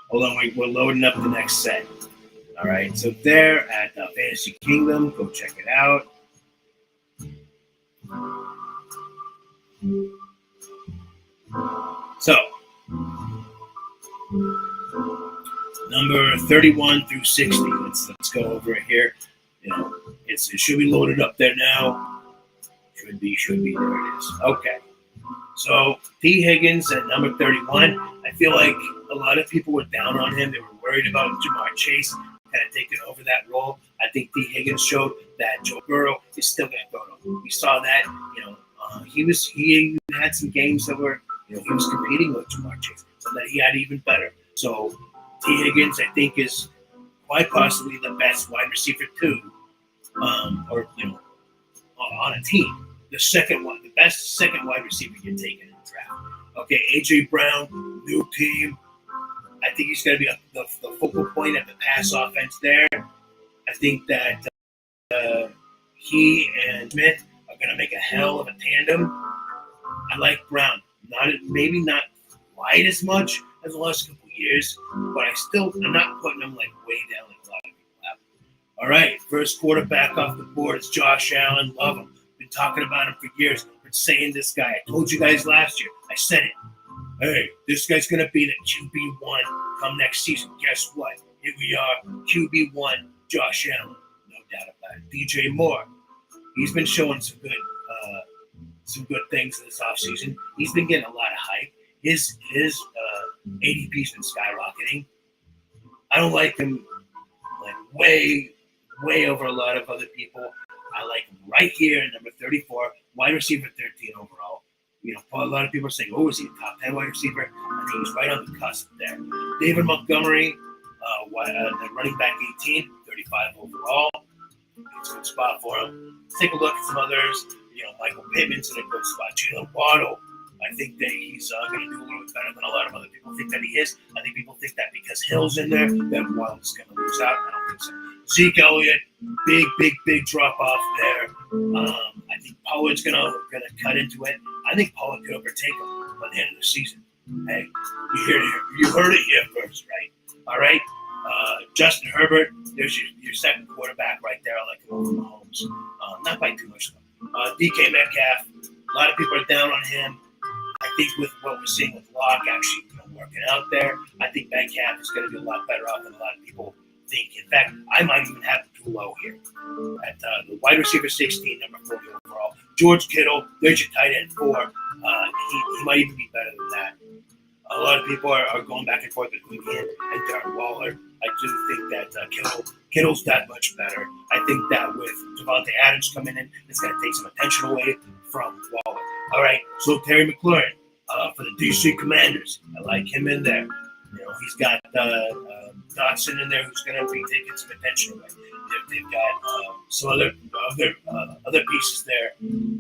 Hold on. We're loading up the next set. All right. So there at Fantasy Kingdom, go check it out. So, number 31 through 60. Let's go over it here. It should be loaded up there now. Should be. There it is. Okay. So, T. Higgins at number 31. I feel like a lot of people were down on him. They were worried about Jamar Chase kind of taking over that role. I think T. Higgins showed that Joe Burrow is still going to throw to him. We saw that. He had some games that were, he was competing with Jamar Chase, so that he had even better. So T. Higgins, I think, is quite possibly the best wide receiver too, on a team. The best second wide receiver you're taking in the draft. Okay, AJ Brown, new team. I think he's going to be the focal point of the pass offense there. I think that he and Smith are going to make a hell of a tandem. I like Brown. Maybe not quite as much as the last couple of years, but I'm not putting him like way down like a lot of people have. All right, first quarterback off the board is Josh Allen. Love him. Been talking about him for years. Been saying this guy. I told you guys last year. I said it. Hey, this guy's going to be the QB1 come next season. Guess what? Here we are, QB1, Josh Allen. No doubt about it. DJ Moore. He's been showing some good things in this offseason. He's been getting a lot of hype. His ADP's been skyrocketing. I don't like him like way over a lot of other people. I like him right here at number 34, wide receiver 13 overall. A lot of people are saying, "Oh, is he a top 10 wide receiver?" I think he's right on the cusp there. David Montgomery, the running back 18, 35 overall. It's a good spot for him. Let's take a look at some others. Michael Pittman's in a good spot. Jalen Waddle, I think that he's going to do a little bit better than a lot of other people think that he is. I think people think that because Hill's in there, that Waddle's going to lose out. I don't think so. Zeke Elliott, big drop off there. I think Pollard's going to cut into it. I think Pollard could overtake him by the end of the season. Hey, you heard it here first, right? All right. Justin Herbert, there's your second quarterback right there. I like him over Mahomes. Not by too much though. DK Metcalf, a lot of people are down on him. I think with what we're seeing with Locke actually working out there, I think Metcalf is going to be a lot better off than a lot of people think. In fact, I might even have it too low here. At the wide receiver 16, number 40 overall. George Kittle, there's your tight end 4. He might even be better than that. A lot of people are going back and forth between him and Darnell Waller. I do think that Kittle's that much better. I think that with Devontae Adams coming in, it's going to take some attention away from Waller. All right, so Terry McLaurin for the DC Commanders. I like him in there. He's got Dotson in there who's going to be taking some attention away. They've got some other pieces there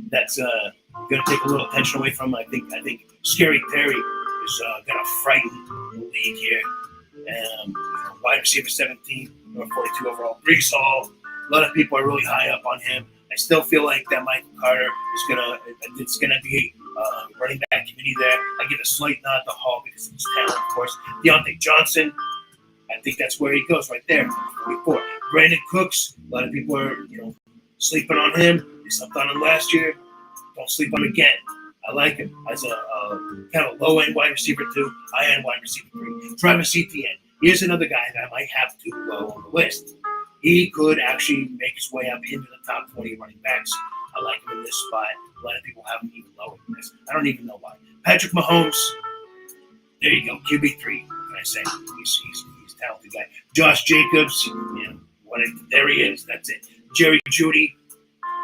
that's going to take a little attention away from. I think Scary Terry is going to frighten the league here. Wide receiver 17, number 42 overall. Brees Hall. A lot of people are really high up on him. I still feel like that Michael Carter is gonna be running back committee there. I give a slight nod to Hall because of his talent, of course. Deontay Johnson, I think that's where he goes right there. 44. Brandon Cooks. A lot of people are sleeping on him. They slept on him last year. Don't sleep on him again. I like him as a kind of low-end wide receiver 2, high-end wide receiver 3. Travis Etienne. Here's another guy that I might have too low on the list. He could actually make his way up into the top 20 running backs. I like him in this spot. A lot of people have him even lower than this. I don't even know why. Patrick Mahomes. There you go. QB3. What can I say? He's a talented guy. Josh Jacobs. There he is. That's it. Jerry Jeudy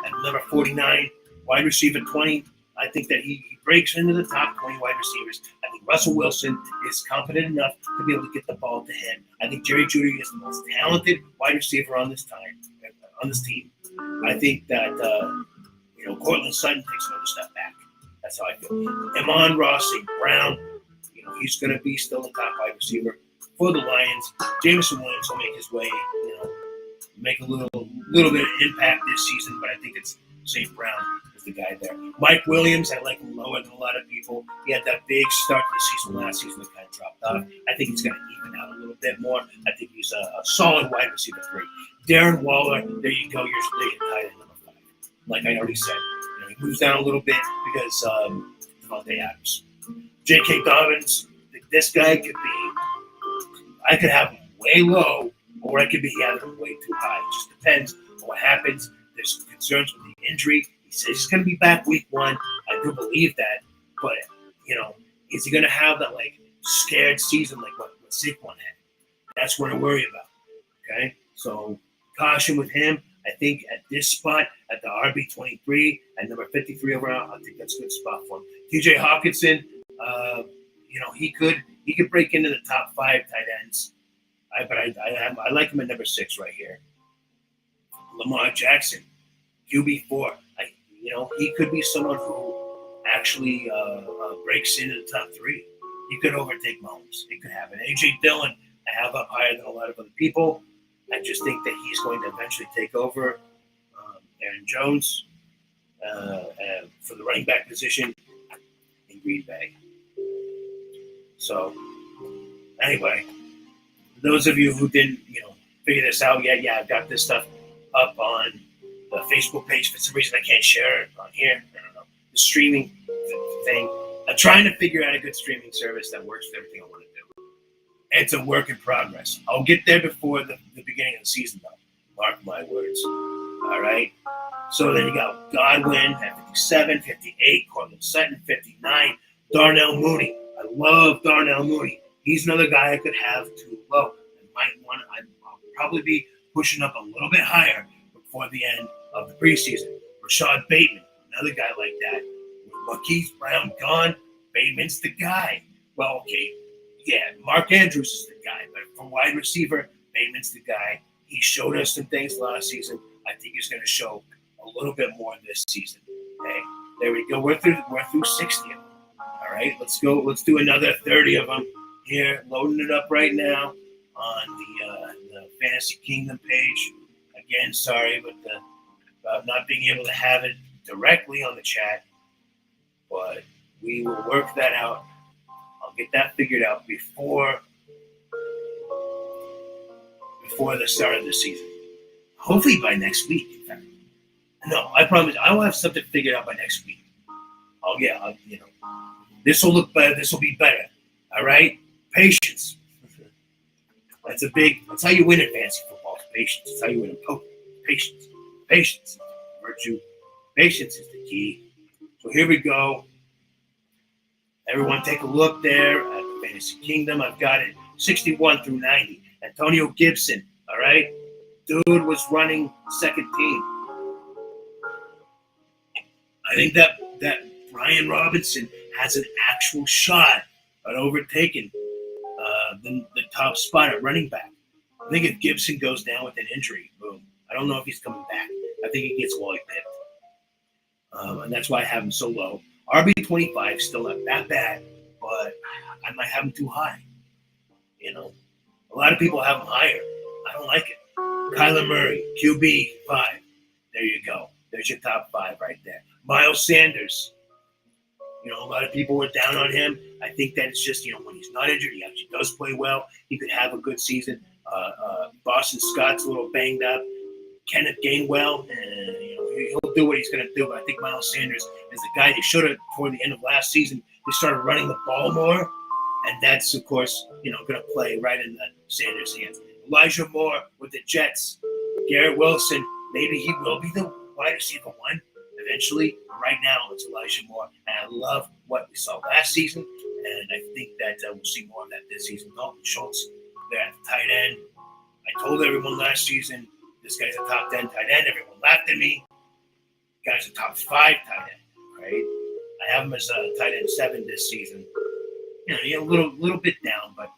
at number 49. Wide receiver 20. I think that he breaks into the top 20 wide receivers. I think Russell Wilson is competent enough to be able to get the ball to him. I think Jerry Jeudy is the most talented wide receiver on this team. I think that Cortland Sutton takes another step back. That's how I feel. Amon Ross St. Brown, he's going to be still the top wide receiver for the Lions. Jameson Williams will make his way, make a little bit of impact this season, but I think it's St. Brown is the guy there. Mike Williams, I like him lower than a lot of people. He had that big start to the season last season that kind of dropped off. I think he's going to even out a little bit more. I think he's a solid wide receiver 3. Darren Waller, there you go. You're tight end number 5. Like I already said, he moves down a little bit because Devontae Adams. J.K. Dobbins, this guy could be. I could have him way low, or I could be having him way too high. It just depends on what happens. There's concerns with the injury. He says he's going to be back week 1. I do believe that. But, is he going to have that, scared season like what Saquon had? That's what I worry about. Okay? So, caution with him. I think at this spot, at the RB23, at number 53 overall, I think that's a good spot for him. TJ Hawkinson, he could break into the top 5 tight ends. I like him at number 6 right here. Lamar Jackson, QB4. He could be someone who actually breaks into the top 3. He could overtake Mahomes. It could happen. A.J. Dillon, I have up higher than a lot of other people. I just think that he's going to eventually take over Aaron Jones for the running back position in Green Bay. So, anyway, for those of you who didn't, figure this out yet, I've got this stuff up on the Facebook page. For some reason, I can't share it on here. I don't know. The streaming thing. I'm trying to figure out a good streaming service that works for everything I want to do. It's a work in progress. I'll get there before the beginning of the season, though. Mark my words. All right? So then you got Godwin at 57, 58, Cortland Sutton, 59, Darnell Mooney. I love Darnell Mooney. He's another guy I could have too low. I'll probably be pushing up a little bit higher before the end of the preseason. Rashad Bateman, another guy like that. With Marquise Brown gone, Bateman's the guy. Well, okay, yeah, Mark Andrews is the guy, but for wide receiver, Bateman's the guy. He showed us some things last season. I think he's going to show a little bit more this season. Okay, there we go. We're through 60 of them. All right, let's go. Let's do another 30 of them here. Loading it up right now on the Fantasy Kingdom page. Again, sorry, but not being able to have it directly on the chat, but we will work that out. I'll get that figured out before the start of the season. Hopefully by next week, in fact. No, I promise I will have something figured out by next week. This will look better. This will be better. All right? Patience. That's how you win in fantasy football. Patience. That's how you win in poker. Patience. Patience. Virtue. Patience is the key. So here we go. Everyone take a look there at the Fantasy Kingdom. I've got it 61 through 90. Antonio Gibson, all right? Dude was running second team. I think that Brian Robinson has an actual shot at overtaking the top spot at running back. I think if Gibson goes down with an injury, boom. I don't know if he's coming back. I think he gets Wally picked. And that's why I have him so low. RB25 still not that bad, but I might have him too high. You know, a lot of people have him higher. I don't like it. Kyler Murray, QB 5. There you go. There's your top 5 right there. Miles Sanders. You know, a lot of people were down on him. I think that it's just, when he's not injured, he actually does play well. He could have a good season. Boston Scott's a little banged up. Kenneth Gainwell, he'll do what he's going to do. But I think Miles Sanders is the guy they should have, toward the end of last season, they started running the ball more. And that's, of course, going to play right in the Sanders' hands. Elijah Moore with the Jets. Garrett Wilson, maybe he will be the wide receiver 1 eventually. Right now, it's Elijah Moore. And I love what we saw last season. And I think that we'll see more of that this season. Dalton Schultz, they're at the tight end. I told everyone last season, this guy's a top 10 tight end. Everyone laughed at me. The guy's a top 5 tight end, right? I have him as a tight end 7 this season. A little bit down, but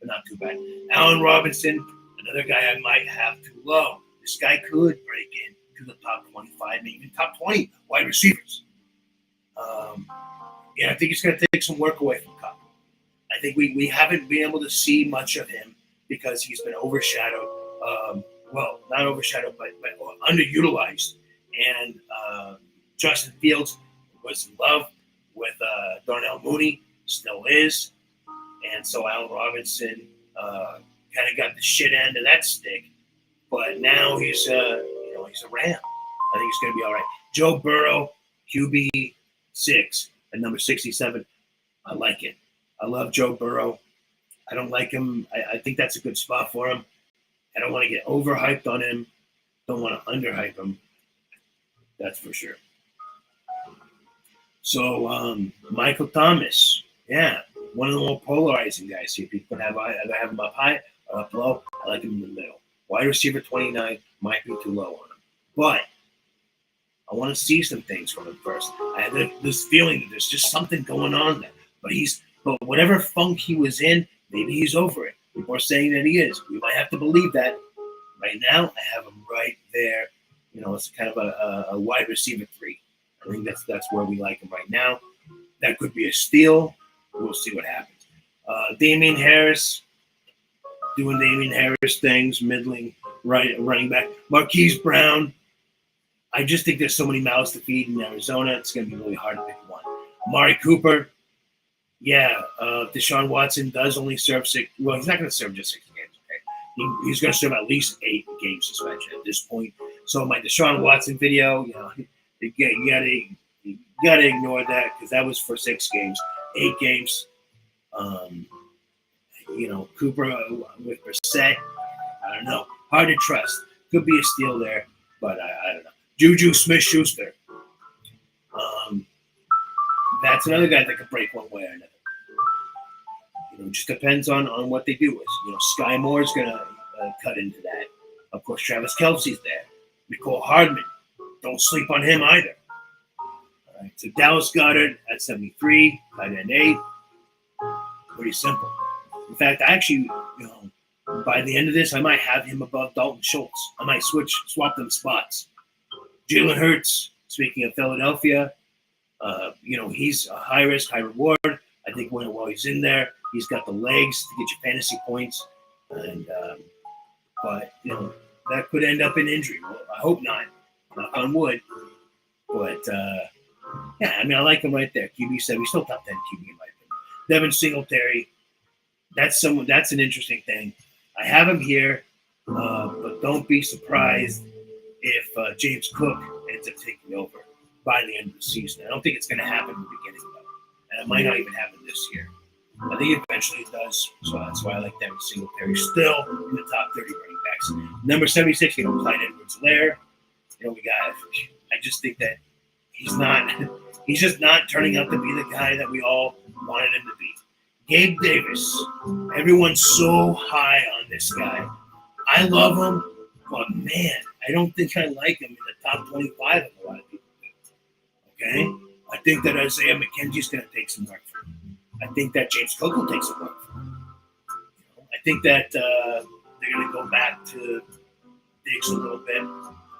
not too bad. Allen Robinson, another guy I might have too low. This guy could break into the top 25, maybe even top 20 wide receivers. I think he's going to take some work away from Cup. I think we haven't been able to see much of him because he's been overshadowed. Not overshadowed, but underutilized. And Justin Fields was in love with Darnell Mooney, still is. And so Allen Robinson kind of got the shit end of that stick. But now he's a Ram. I think he's going to be all right. Joe Burrow, QB 6 at number 67. I like it. I love Joe Burrow. I don't like him. I think that's a good spot for him. I don't want to get overhyped on him. Don't want to underhype him. That's for sure. So Michael Thomas, one of the more polarizing guys here. People have him up high or up low. I like him in the middle. Wide receiver 29 might be too low on him. But I want to see some things from him first. I have this feeling that there's just something going on there. But whatever funk he was in, maybe he's over it. People are saying that he is. We might have to believe that. Right now, I have him right there. It's kind of a wide receiver 3. I think that's where we like him right now. That could be a steal. We'll see what happens. Damian Harris, doing Damian Harris things, middling running back. Marquise Brown. I just think there's so many mouths to feed in Arizona. It's going to be really hard to pick one. Amari Cooper. Deshaun Watson does only serve 6. Well, he's not going to serve just 6 games. Okay, he's going to serve at least 8 game suspension at this point. So my Deshaun Watson video, you gotta ignore that because that was for 6 games, 8 games. Cooper with Brissett, I don't know. Hard to trust. Could be a steal there, but I don't know. Juju Smith-Schuster. That's another guy that could break one way or another. It just depends on what they do. Sky Moore's going to cut into that. Of course, Travis Kelce's there. Nicole Hardman. Don't sleep on him either. All right, so Dallas Goddard at 73, tight end 8. Pretty simple. In fact, I actually, by the end of this, I might have him above Dalton Schultz. I might swap them spots. Jalen Hurts, speaking of Philadelphia, he's a high risk, high reward. I think while he's in there, he's got the legs to get you fantasy points. And but that could end up in injury. Well, I hope not. Knock on wood. But I like him right there. QB 7. He's still top 10 QB in my opinion. Devin Singletary. That's an interesting thing. I have him here, but don't be surprised if James Cook ends up taking over by the end of the season. I don't think it's going to happen in the beginning, though. And it might not even happen this year. I think eventually it does. So that's why I like Devin Singletary still in the top 30 running backs. Number 76, Clyde Edwards-Helaire. We got. I just think that he's just not turning out to be the guy that we all wanted him to be. Gabe Davis. Everyone's so high on this guy. I love him, but man, I don't think I like him in the top 25 of a lot of people. Okay? I think that Isaiah McKenzie's going to take some work from him. I think that James Cook will take some work from him. I think that they're going to go back to Diggs a little bit.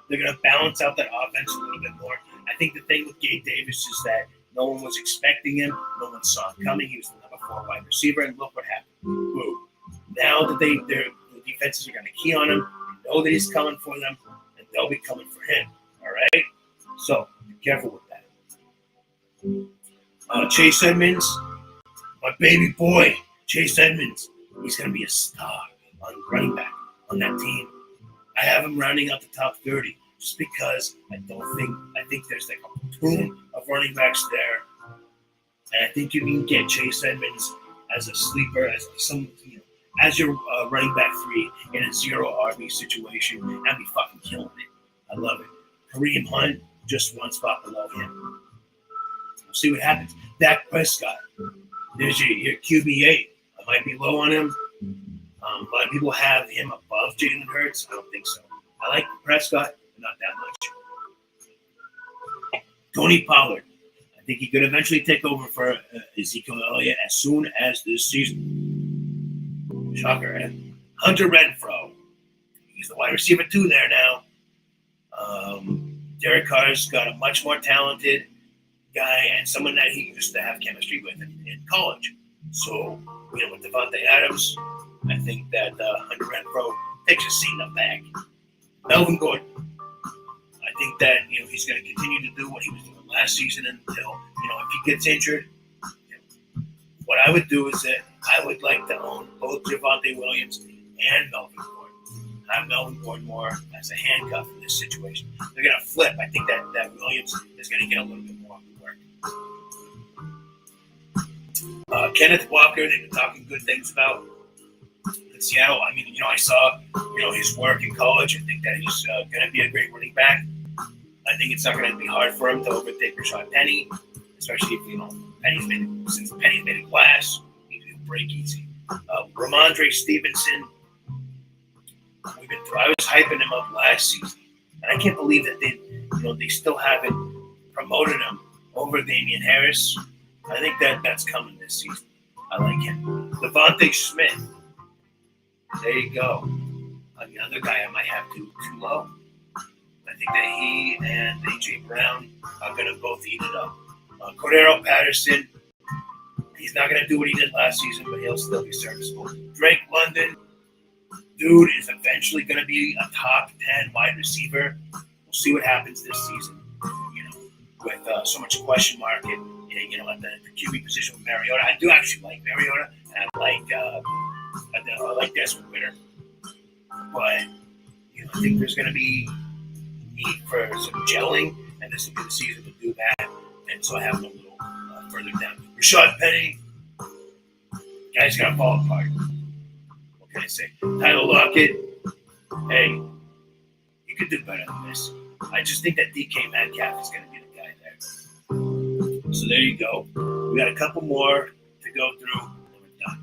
They're going to balance out that offense a little bit more. I think the thing with Gabe Davis is that no one was expecting him. No one saw him coming. He was the number 4 wide receiver, and look what happened. Boom. Now that the defenses are going to key on him, they know that he's coming for them, and they'll be coming for him. All right? So be careful with that. Chase Edmonds, my baby boy, Chase Edmonds. He's going to be a star on running back on that team. I have him rounding out the top 30 just because I think there's like a platoon of running backs there. And I think you can get Chase Edmonds as a sleeper, as as your running back 3 in a 0 RB situation and be fucking killing it. I love it. Kareem Hunt, just one spot below him. We'll see what happens. Dak Prescott, there's your QB8. I might be low on him. A lot of people have him above Jalen Hurts. I don't think so. I like Prescott, but not that much. Tony Pollard. I think he could eventually take over for Ezekiel Elliott as soon as this season. Shocker, eh? Hunter Renfrow. He's the wide receiver 2 there now. Derek Carr's got a much more talented guy and someone that he used to have chemistry with in college. So, with Devontae Adams, I think that Hunter Renfrow takes a seat in the back. Melvin Gordon. I think that he's going to continue to do what he was doing last season until if he gets injured. What I would do is that I would like to own both Javonte Williams and Melvin Gordon. Have Melvin Gordon more as a handcuff in this situation. They're going to flip. I think that Williams is going to get a little bit more of the work. Kenneth Walker, they've been talking good things about in Seattle. I mean, I saw, his work in college. I think that he's going to be a great running back. I think it's not going to be hard for him to overtake Rashad Penny, especially if, Penny's made it glass. He'll break easy. Ramondre Stevenson, I was hyping him up last season, and I can't believe that they still haven't promoted him over Damian Harris. I think that's coming this season. I like him. Devontae Smith. There you go. Another guy I might have too low. I think that he and A.J. Brown are going to both eat it up. Cordero Patterson, he's not going to do what he did last season, but he'll still be serviceable. Drake London, dude is eventually going to be a top 10 wide receiver. We'll see what happens this season, with so much question mark at the QB position with Mariota. I do actually like Mariota, and I like Desmond Ritter. But, I think there's going to be need for some gelling, and this will be the season to do that. And so I have him a little further down. Rashad Penny, guy's got to fall apart. What can I say? Tyler Lockett, hey, you could do better than this. I just think that DK Metcalf is going to be the guy there. So there you go. We got a couple more to go through, and we're done.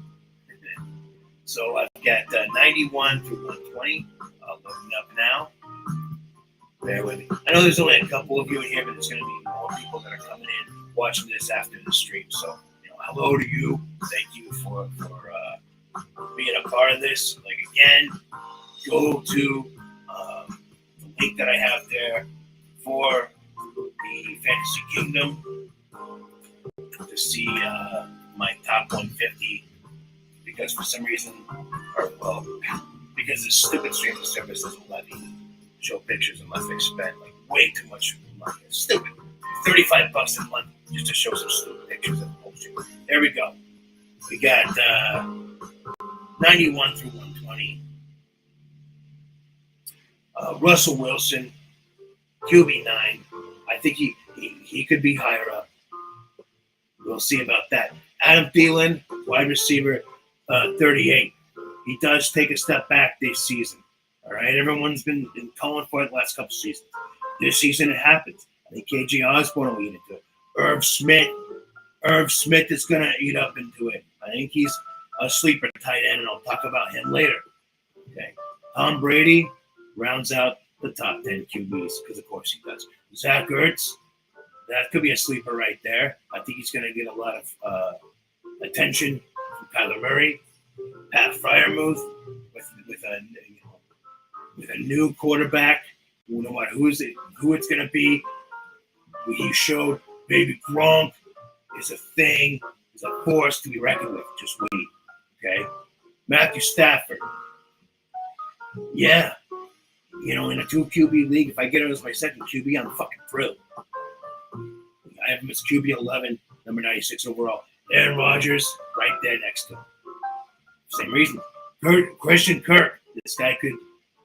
So I've got 91 through 120 loading up now. Bear with me. I know there's only a couple of you in here, but there's going to be more people that are coming in watching this after the stream. So, hello to you. Thank you for being a part of this. Like, again, go to the link that I have there for the Fantasy Kingdom to see my top 150, because for some reason, because this stupid streaming service doesn't let me show pictures unless they spend way too much money. It's stupid. $35 a month just to show some stupid pictures of bullshit. There we go. We got 91 through 120. Russell Wilson, QB9. I think he could be higher up. we'll see about that. Adam Thielen, wide receiver, 38. He does take a step back this season. All right, everyone's been calling for it the last couple seasons. This season, it happens. I think KJ Osborne will eat into it. Irv Smith is going to eat up into it. I think he's a sleeper tight end, and I'll talk about him later. Okay, Tom Brady rounds out the top 10 QBs because, of course, he does. Zach Ertz, that could be a sleeper right there. I think he's going to get a lot of attention from Kyler Murray. Pat Freiermuth with a new quarterback, no matter who it's going to be. He showed baby Gronk is a thing, is a force to be reckoned with. Just wait, okay? Matthew Stafford. Yeah. In a 2 QB league, if I get him as my second QB, I'm fucking thrilled. I have him as QB 11, number 96 overall. Aaron Rodgers, right there next to him. Same reason. Christian Kirk. This guy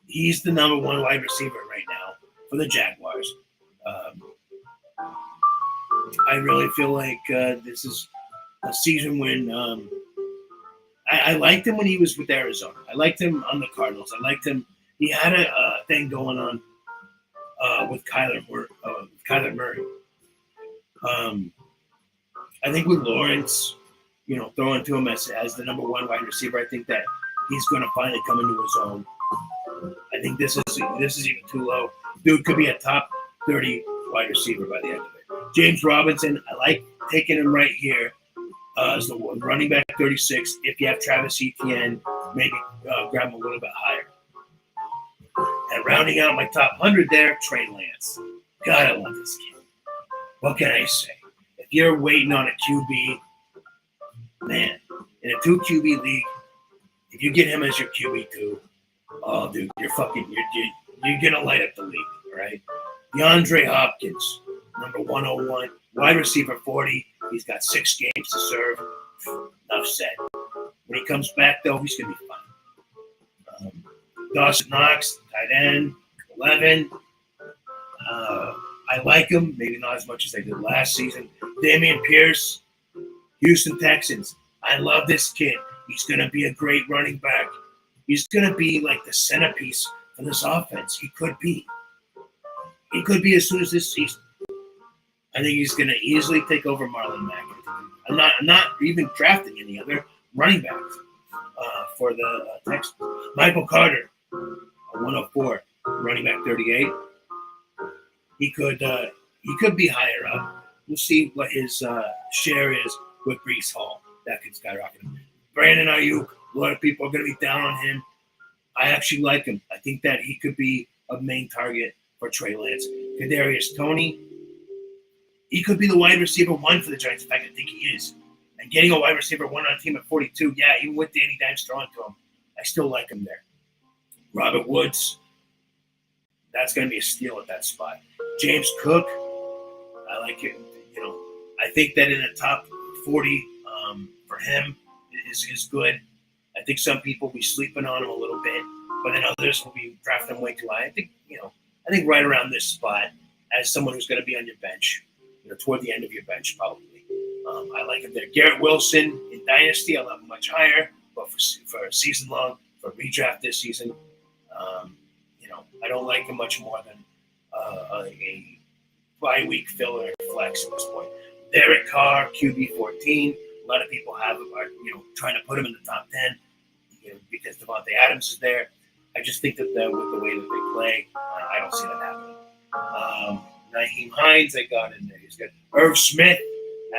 he's the number 1 wide receiver right now for the Jaguars. I really feel like this is a season when I liked him when he was with Arizona. I liked him on the Cardinals. I liked him. He had a thing going on with Kyler Murray. I think with Lawrence, throwing to him as the number 1 wide receiver, I think that he's going to finally come into his own. I think this is even too low. Dude could be a top 30 wide receiver by the end of it. James Robinson, I like taking him right here as the running back 36. If you have Travis Etienne, maybe grab him a little bit higher. And rounding out my top 100 there, Trey Lance. God, I love this kid. What can I say? If you're waiting on a QB, man, in a 2 QB league, if you get him as your QB2, oh, dude, you're going to light up the league, all right? DeAndre Hopkins, number 101, wide receiver 40. He's got 6 games to serve. Enough said. When he comes back, though, he's going to be fine. Dawson Knox, tight end, 11. I like him, maybe not as much as I did last season. Damian Pierce, Houston Texans. I love this kid. He's going to be a great running back. He's going to be like the centerpiece for this offense. He could be. He could be as soon as this season. I think he's going to easily take over Marlon Mack. I'm not even drafting any other running backs for the Texans. Michael Carter, a 104, running back 38. He could be higher up. We'll see what his share is with Breece Hall. That could skyrocket him. Brandon Ayuk, a lot of people are going to be down on him. I actually like him. I think that he could be a main target for Trey Lance. Kadarius Toney, he could be the wide receiver 1 for the Giants. In fact, I think he is. And getting a wide receiver 1 on a team at 42, yeah, even with Danny Dimes throwing to him, I still like him there. Robert Woods, that's going to be a steal at that spot. James Cook, I like it. I think that in the top 40 for him is good. I think some people will be sleeping on him a little bit, but then others will be drafting him way too high. I think right around this spot as someone who's going to be on your bench, toward the end of your bench probably. I like him there. Garrett Wilson in Dynasty, I love him much higher, but for season long, for redraft this season, I don't like him much more than a bye-week filler flex at this point. Derek Carr, QB 14. A lot of people are trying to put him in the top 10, because Devontae Adams is there. I just think that with the way that they play, I don't see that happening. Naheem Hines, I got in there. He's good. Irv Smith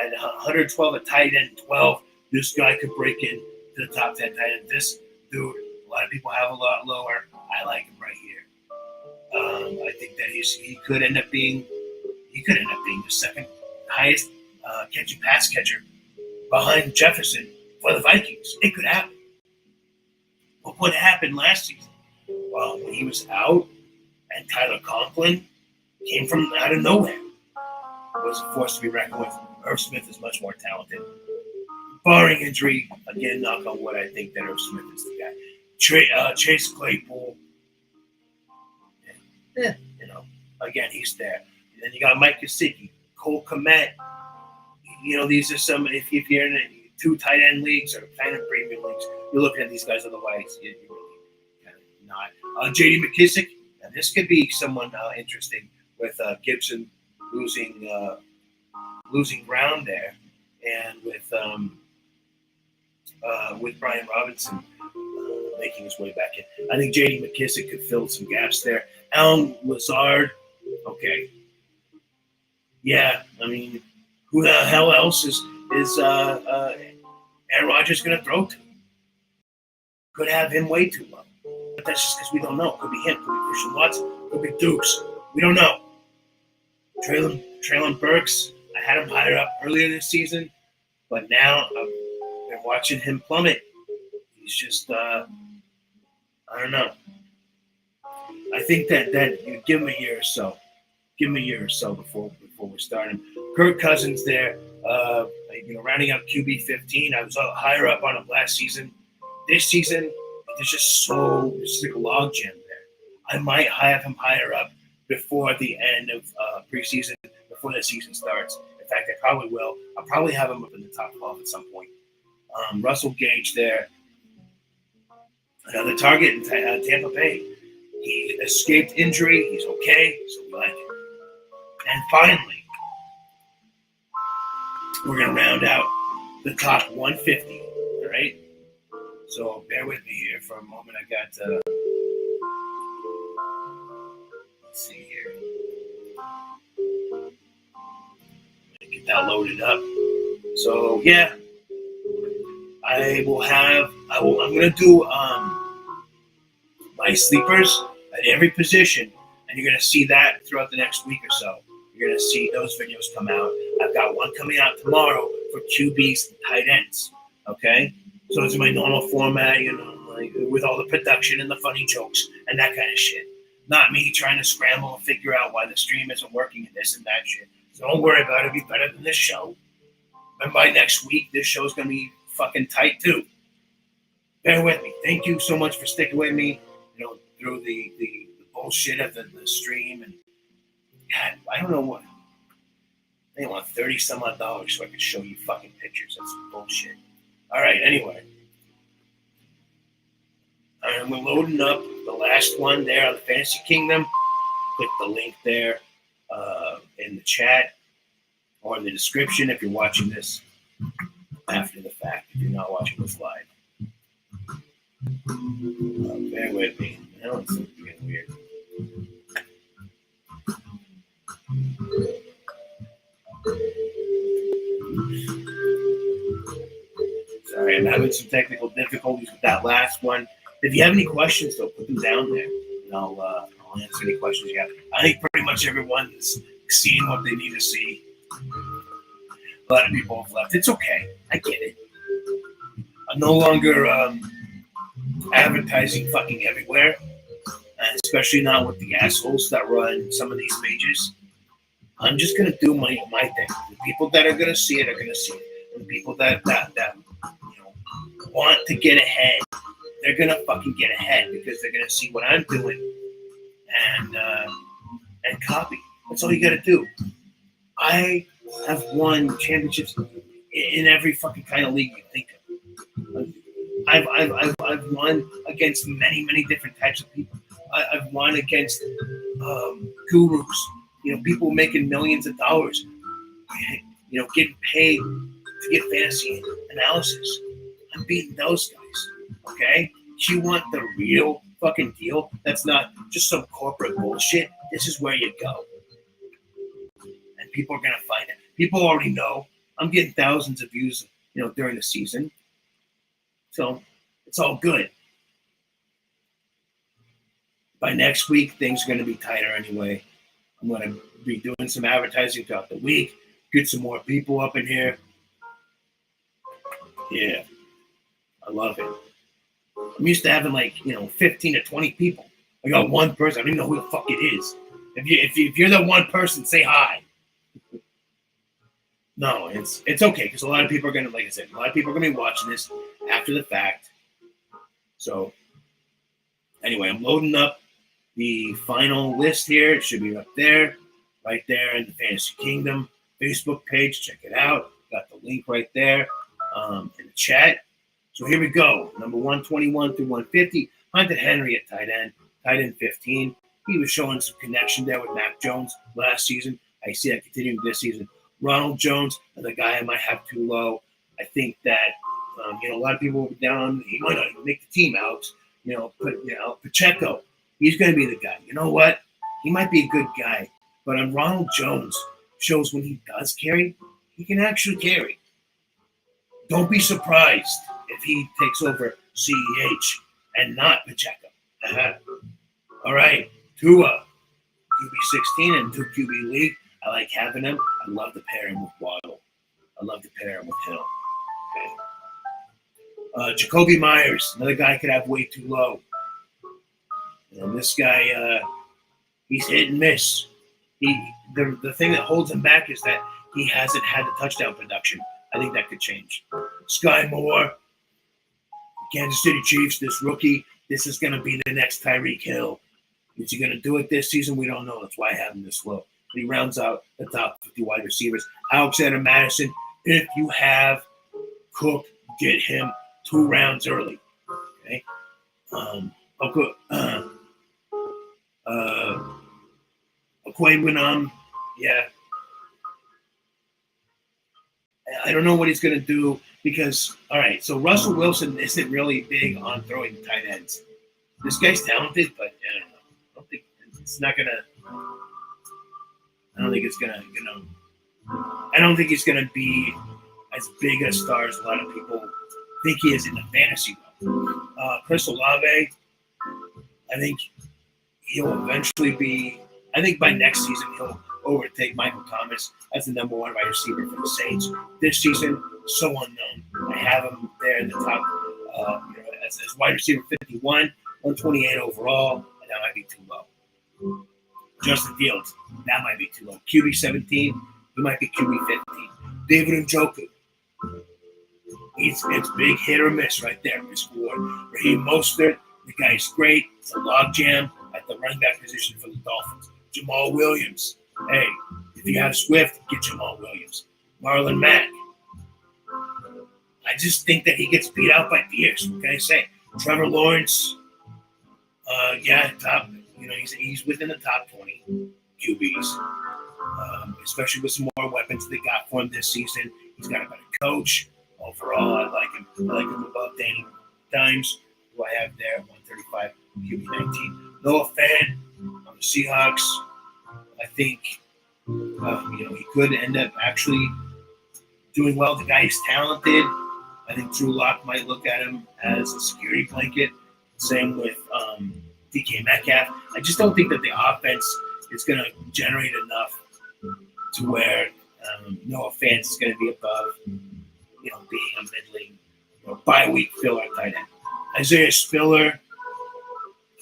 at 112, a tight end 12. This guy could break in to the top 10 tight end. This dude, a lot of people have a lot lower. I like him right here. I think that he could end up being the second highest pass catcher behind Jefferson for the Vikings. It could happen. But what happened last season? Well, when he was out and Tyler Conklin came from out of nowhere, was a force to be reckoned with. Irv Smith is much more talented. Barring injury, again, knock on wood, I think that Irv Smith is the guy. Chase Claypool, again, he's there. And then you got Mike Gesicki, Cole Kmet. these are some, if you're in 2 tight end leagues or kind of premium leagues, you're looking at these guys. Otherwise, you're really kind of not. J.D. Mckissick, and this could be someone interesting with Gibson losing ground there, and with Brian Robinson making his way back in. I think J.D. Mckissick could fill some gaps there. Alan Lazard, okay. Yeah, I mean, who the hell else is Aaron Rodgers going to throw to? Could have him way too low. But that's just because we don't know. Could be him. Could be Christian Watson. Could be Dukes. We don't know. Traylon Burks, I had him higher up earlier this season, but now I've been watching him plummet. He's just, I don't know. I think that you give him a year or so. Give him a year or so before we start him. Kirk Cousins there, rounding out QB 15. I was higher up on him last season. This season, there's like a log jam there. I might have him higher up before the end of preseason, before the season starts. In fact, I probably will. I'll probably have him up in the top 12 at some point. Russell Gage there, another target in Tampa Bay. He escaped injury. He's okay, so we like it. And finally, we're going to round out the top 150, all right? So bear with me here for a moment. I got, let's see here. Get that loaded up. So, yeah, I'm going to do my sleepers at every position, and you're going to see that throughout the next week or so. You're going to see those videos come out. I've got one coming out tomorrow for QBs and tight ends, okay? So it's my normal format, like with all the production and the funny jokes and that kind of shit. Not me trying to scramble and figure out why the stream isn't working and this and that shit. So don't worry about it. It'll be better than this show. And by next week, this show's going to be fucking tight too. Bear with me. Thank you so much for sticking with me, through the bullshit of the stream. And God, I don't know what. They want $30 some odd so I can show you fucking pictures. That's bullshit. All right, anyway. All right, we're loading up the last one there on the Fantasy Kingdom. Click the link there in the chat or in the description if you're watching this after the fact, if you're not watching this live. Bear with me. Now it's getting weird. Sorry, I'm having some technical difficulties with that last one. If you have any questions, though, put them down there, and I'll answer any questions you have. I think pretty much everyone's seen what they need to see. A lot of people have left. It's okay. I get it. I'm no longer advertising fucking everywhere, and especially not with the assholes that run some of these pages. I'm just going to do my thing. The people that are going to see it are going to see it. And the people that want to get ahead, they're going to fucking get ahead because they're going to see what I'm doing and copy. That's all you got to do. I have won championships in every fucking kind of league you think of. I've won against many different types of people. I've won against gurus, people making millions of dollars, getting paid to get fantasy analysis. I'm beating those guys. Okay, you want the real fucking deal? That's not just some corporate bullshit. This is where you go, and people are gonna find it. People already know. I'm getting thousands of views, during the season. So it's all good. By next week, things are going to be tighter anyway. I'm going to be doing some advertising throughout the week, get some more people up in here. Yeah, I love it. I'm used to having 15 to 20 people. I got one person. I don't even know who the fuck it is. If you're the one person, say hi. No, it's okay because a lot of people are going to, like I said, a lot of people are going to be watching this after the fact. So anyway, I'm loading up the final list here. It should be up there, right there in the Fantasy Kingdom Facebook page. Check it out. Got the link right there in the chat. So here we go. Number 121 through 150. Hunter Henry at tight end 15. He was showing some connection there with Mac Jones last season. I see that continuing this season. Ronald Jones, another guy I might have too low. I think that a lot of people will be down. He might not even make the team out. Pacheco, he's going to be the guy. You know what? He might be a good guy, but on Ronald Jones shows when he does carry, he can actually carry. Don't be surprised if he takes over CEH and not Pacheco. All right, Tua, QB16 and 2 QB league. I like having him. I love to pair him with Waddle. I love to pair him with Hill. Okay. Jacoby Myers, another guy I could have way too low. And this guy, he's hit and miss. The thing that holds him back is that he hasn't had the touchdown production. I think that could change. Sky Moore, Kansas City Chiefs, this rookie, this is going to be the next Tyreek Hill. Is he going to do it this season? We don't know. That's why I have him this low. But he rounds out the top 50 wide receivers. Alexander Madison, if you have Cook, get him 2 rounds early. Okay. Aquaman, yeah. I don't know what he's going to do because, all right, so Russell Wilson isn't really big on throwing tight ends. This guy's talented, but I don't know. I don't think it's going to be as big a star as a lot of people think he is in the fantasy world. Chris Olave, I think he'll eventually be, I think by next season he'll overtake Michael Thomas as the number 1 wide receiver for the Saints. This season, so unknown. I have him there in the top, as wide receiver 51, 128 overall, and that might be too low. Justin Fields, that might be too low. QB 17, he might be QB 15. David Njoku, it's big hit or miss right there in this award. Raheem Mostert, the guy's great. It's a logjam at the running back position for the Dolphins. Jamal Williams, hey, if you have Swift, get Jamal Williams. Marlon Mack, I just think that he gets beat out by Pierce. What can I say? Trevor Lawrence, top. He's within the top 20 QBs, especially with some more weapons they got for him this season. He's got a better coach. Overall, I like him. I like him above Danny Dimes, who I have there, 135, QB 19. Noah Fant on the Seahawks. I think, he could end up actually doing well. The guy is talented. I think Drew Lock might look at him as a security blanket. Same with DK Metcalf. I just don't think that the offense is going to generate enough to where Noah Fant is going to be above, being a middling, bye-week filler tight end. Isaiah Spiller,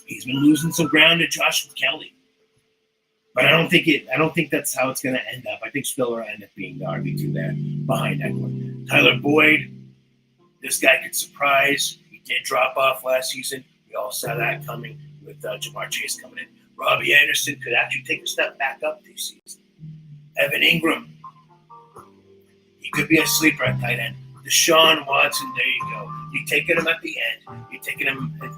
he's been losing some ground to Josh Kelly. But I don't think that's how it's going to end up. I think Spiller will end up being the RB2 there behind Eckler. Tyler Boyd, this guy could surprise. He did drop off last season. We all saw that coming with Jamar Chase coming in. Robbie Anderson could actually take a step back up this season. Evan Ingram, he could be a sleeper at tight end. Deshaun Watson, there you go. You're taking him at the end. You're taking him, in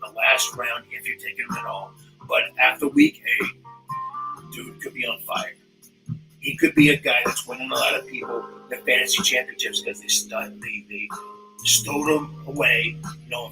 the last round if you're taking him at all. But after week 8, dude could be on fire. He could be a guy that's winning a lot of people the fantasy championships because they stowed him away.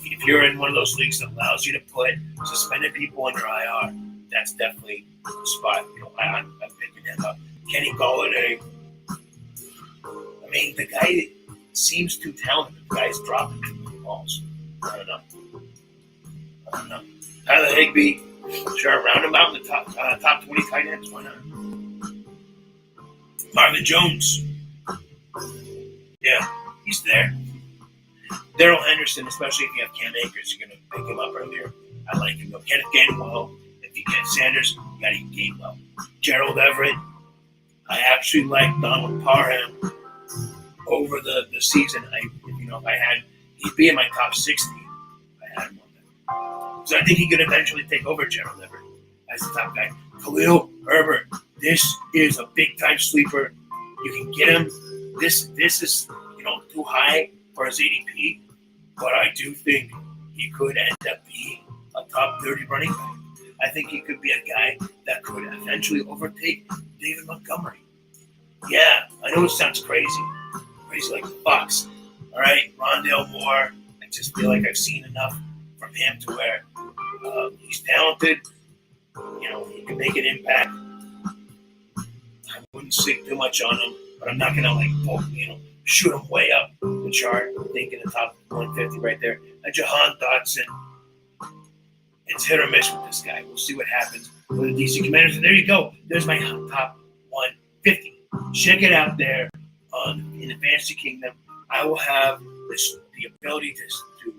If you're in one of those leagues that allows you to put suspended people under IR, that's definitely the spot. I'm picking him up. Kenny Golladay. I mean, the guy seems too talented. The guy's dropping too many balls. I don't know. Tyler Higbee. Sure, round him out in the top 20 tight ends. Why not? Marvin Jones. Yeah, he's there. Darrell Henderson, especially if you have Cam Akers, you're going to pick him up earlier. I like him. Kenneth Gainwell. If you get Sanders, you got to get Gainwell. Gerald Everett. I actually like Donald Parham over the season. He'd be in my top 60. I had him on there. So I think he could eventually take over Gerald Everett as the top guy. Khalil Herbert. This is a big-time sleeper. You can get him this is too high for his ADP, but I do think he could end up being a top 30 running back. I think he could be a guy that could eventually overtake David Montgomery. Yeah, I know it sounds crazy like the Bucks. All right, Rondale Moore. I just feel like I've seen enough from him to where he's talented. He can make an impact. I wouldn't sleep too much on him, but I'm not gonna shoot him way up the chart. I'm thinking the top 150 right there. And Jahan Dotson. It's hit or miss with this guy. We'll see what happens with the DC Commanders. And there you go. There's my top 150. Check it out there in the Fantasy Kingdom. I will have the ability to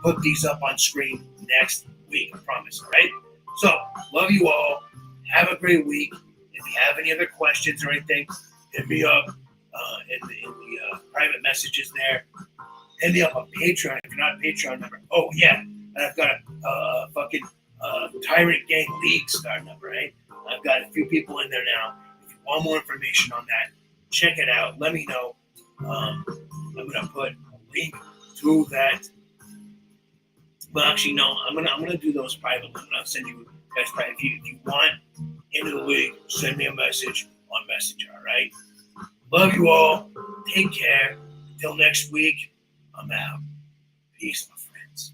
put these up on screen next week. I promise. All right. So love you all. Have a great week. If you have any other questions or anything, hit me up in the private messages there. Hit me up on Patreon if you're not a Patreon member. Oh yeah. And I've got a fucking TyRant Gang League starting up, right? I've got a few people in there now. If you want more information on that, check it out. Let me know. I'm going to put a link to that. Well, actually, no. I'm gonna do those privately. I'll send you guys private. If you want into the league, send me a message on Messenger, all right? Love you all. Take care. Until next week, I'm out. Peace, my friends.